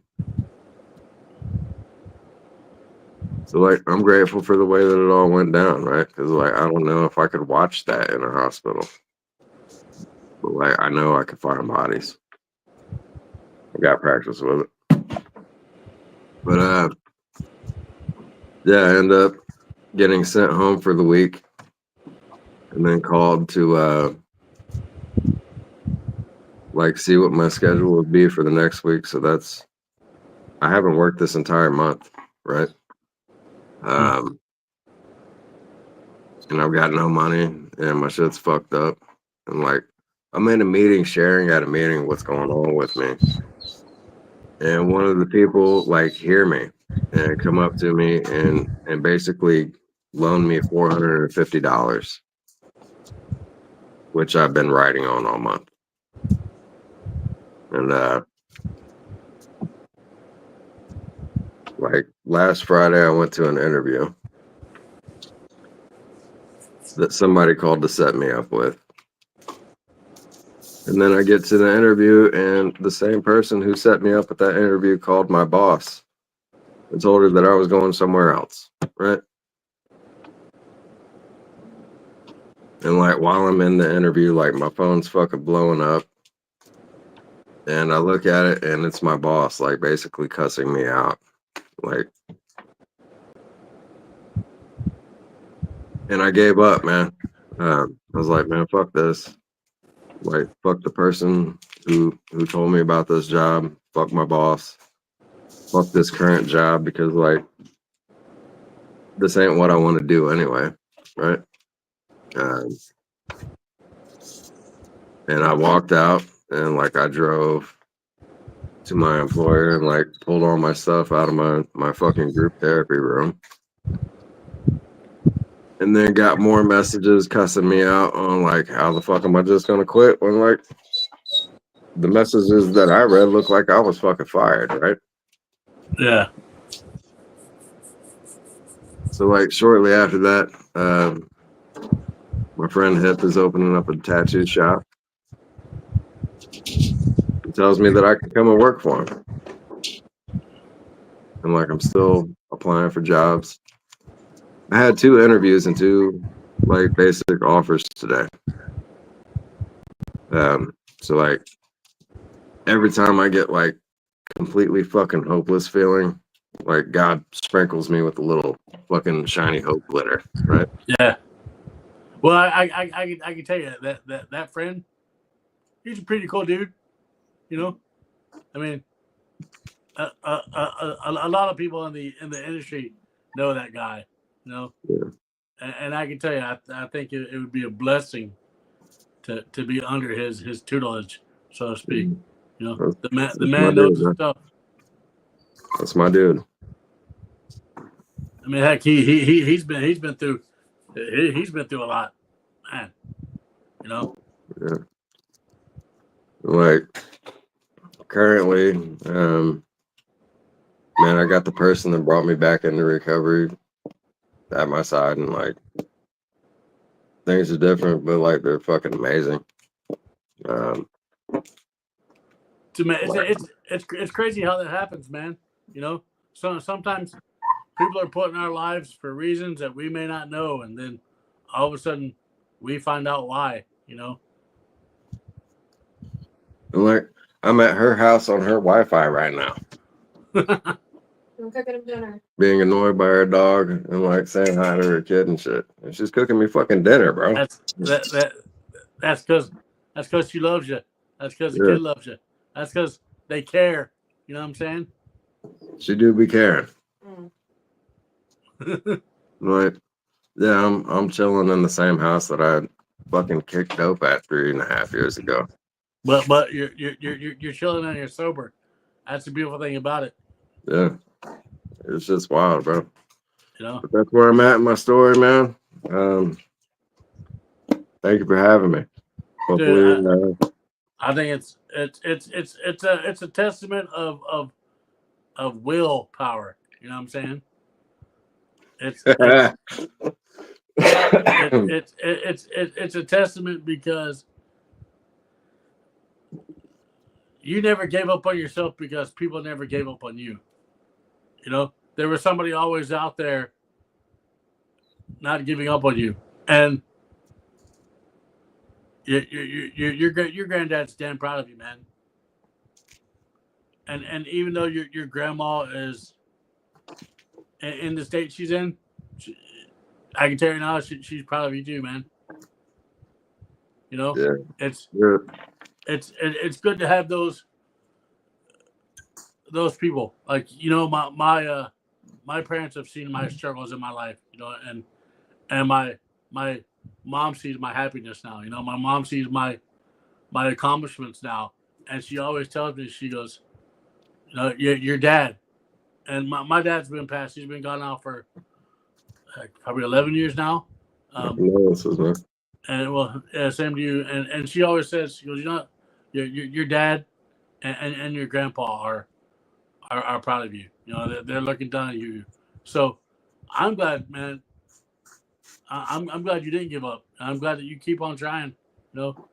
So like, I'm grateful for the way that it all went down, right? Because like, I don't know if I could watch that in a hospital, but like, I know I could find bodies. I got practice with it. But yeah, I end up getting sent home for the week, and then called to like see what my schedule would be for the next week. So that's, I haven't worked this entire month, right? And I've got no money and my shit's fucked up. And like, I'm in a meeting, sharing at a meeting what's going on with me. And one of the people like hear me and come up to me and basically loan me $450, which I've been writing on all month. And like last Friday, I went to an interview that somebody called to set me up with. And then I get to the interview, and the same person who set me up at that interview called my boss and told her that I was going somewhere else, right? And like while I'm in the interview, like my phone's fucking blowing up. And I look at it, and it's my boss, like basically cussing me out. Like, and I gave up, man. I was like, man, fuck this. Like, fuck the person who told me about this job. Fuck my boss. Fuck this current job, because like, this ain't what I want to do anyway, right? And I walked out, and like I drove to my employer and like pulled all my stuff out of my fucking group therapy room. And then got more messages cussing me out on like, how the fuck am I just gonna quit when like the messages that I read looked like I was fucking fired, right? Yeah. So like shortly after that, my friend Hip is opening up a tattoo shop. He tells me that I can come and work for him. And like I'm still applying for jobs. I had 2 interviews and 2 like basic offers today. So like every time I get like completely fucking hopeless feeling, like God sprinkles me with a little fucking shiny hope glitter, right? Yeah. Well, I can tell you that friend, he's a pretty cool dude. You know, I mean, a lot of people in the industry know that guy. You know, Yeah. and I can tell you, I think it would be a blessing to be under his tutelage, so to speak. You know, the That's my man knows dude, his man. stuff. That's my dude. I mean, heck, he's been through a lot, man. You know, Yeah. Like currently, man, I got the person that brought me back into recovery at my side, and like things are different, but like they're fucking amazing. it's crazy how that happens, man. You know, sometimes people are put in our lives for reasons that we may not know, and then all of a sudden we find out why. You know, And like I'm at her house on her Wi-Fi right now, I'm cooking him dinner. being annoyed by her dog and like saying hi to her kid and shit. And she's cooking me fucking dinner, bro. that's because she loves you. That's because the Yeah. kid loves you. That's because they care. You know what I'm saying? She do be caring. Mm. Like, yeah, I'm chilling in the same house that I fucking kicked dope at 3.5 years ago. But you're chilling and you're sober. That's the beautiful thing about it. Yeah. It's just wild, bro. You know. But that's where I'm at in my story, man. Thank you for having me. Hopefully, Dude, I think it's a testament of willpower. You know what I'm saying? It's a testament because you never gave up on yourself because people never gave up on you. You know, there was somebody always out there not giving up on you, and your granddad's damn proud of you, man. And even though your grandma is in the state she's in, I can tell you now she's proud of you too, man. You know, Yeah. it's Yeah. it's good to have those people. Like, you know, my parents have seen my struggles in my life, you know, and my mom sees my happiness now. You know, my mom sees my accomplishments now, and she always tells me, she goes, you know, your dad, and my dad's been passed. He's been gone now for probably 11 years now. Condolences, man. And well, same to you. And she always says, she goes, you know, your dad and your grandpa are proud of you. You know, they're looking down at you. So I'm glad, man. I'm glad you didn't give up. I'm glad that you keep on trying, you know,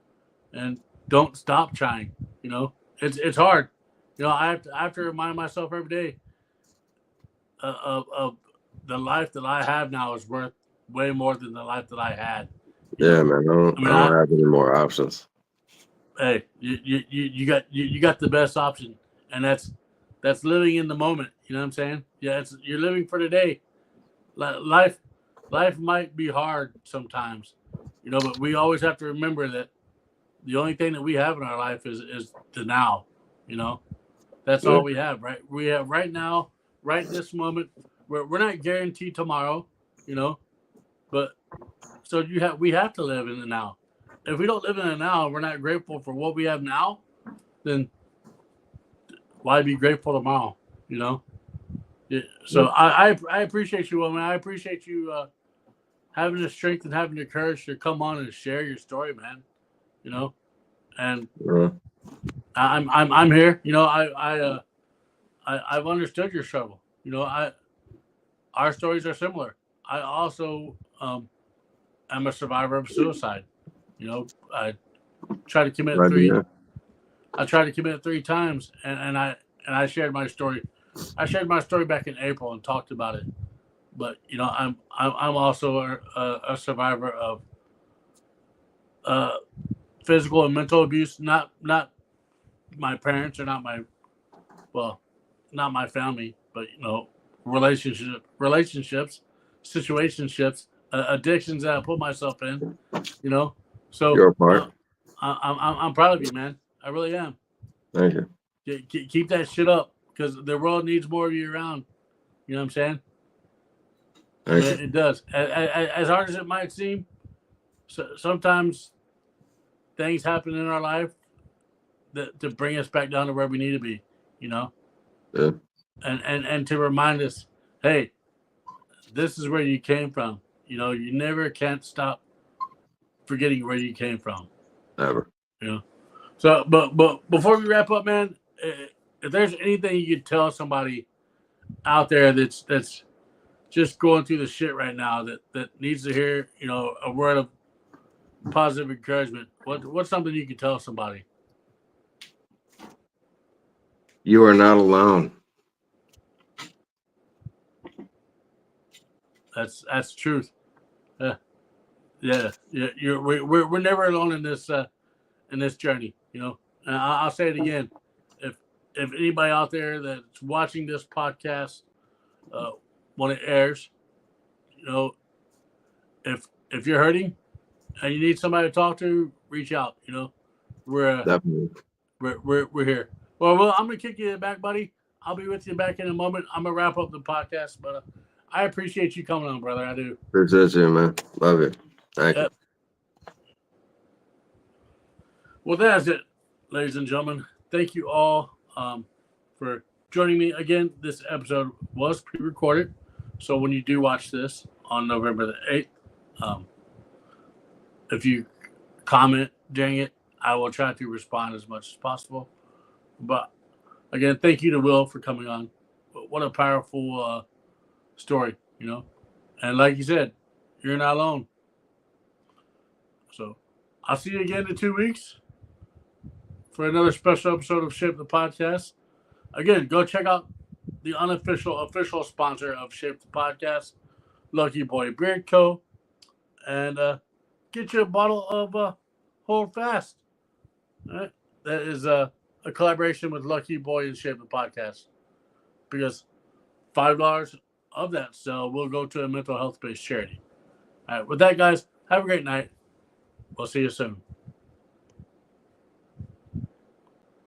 and don't stop trying. You know, it's hard. You know, I have to remind myself every day of the life that I have now is worth way more than the life that I had. Yeah, man. I don't have any more options. Hey, you got the best option, and that's living in the moment. You know what I'm saying? Yeah, you're living for today. Life might be hard sometimes, you know, but we always have to remember that the only thing that we have in our life is the now. You know, that's all we have, right? We have right now, right this moment. We're not guaranteed tomorrow, you know, but so we have to live in the now. If we don't live in the now, and we're not grateful for what we have now, then why be grateful tomorrow? You know. Yeah. So I appreciate you, man. I appreciate you having the strength and having the courage to come on and share your story, man. You know, and I'm here. You know, I've understood your struggle. You know, our stories are similar. I also am a survivor of suicide. You know, I tried to commit I tried to commit 3 times, and I shared my story. I shared my story back in April and talked about it. But you know, I'm also a survivor of physical and mental abuse. Not my parents or not my family, but you know, relationships, situationships addictions that I put myself in. You know, so You're a part. I'm proud of you, man. I really am. Thank you. Keep that shit up because the world needs more of you around. You know what I'm saying? Thank you. It does. As hard as it might seem, sometimes things happen in our life that to bring us back down to where we need to be. You know, Yeah. and to remind us, hey, this is where you came from. You know, you never can't stop forgetting where you came from. Never. You know. So, but before we wrap up, man, if there's anything you could tell somebody out there that's just going through the shit right now that needs to hear, you know, a word of positive encouragement, what's something you could tell somebody? You are not alone. That's the truth. Yeah. We're never alone in this journey, you know. And I'll say it again. If anybody out there that's watching this podcast, when it airs, you know, if you're hurting and you need somebody to talk to, reach out. You know, we're Definitely. we're here. Well, I'm gonna kick you back, buddy. I'll be with you back in a moment. I'm gonna wrap up the podcast, but I appreciate you coming on, brother. I do. Appreciate you, man. Love you. Thank you. Yep. Well, that's it, ladies and gentlemen. Thank you all for joining me again. This episode was pre-recorded, so when you do watch this on November the 8th, if you comment during it, I will try to respond as much as possible. But again, thank you to Will for coming on. What a powerful story, you know. And like you said, you're not alone. So I'll see you again in 2 weeks for another special episode of Shape the Podcast. Again, go check out the official sponsor of Shape the Podcast, Lucky Boy Beard Co. And get you a bottle of Hold Fast. All right? That is a collaboration with Lucky Boy and Shape the Podcast. Because $5 of that sale will go to a mental health-based charity. All right, with that, guys, have a great night. We'll see you soon.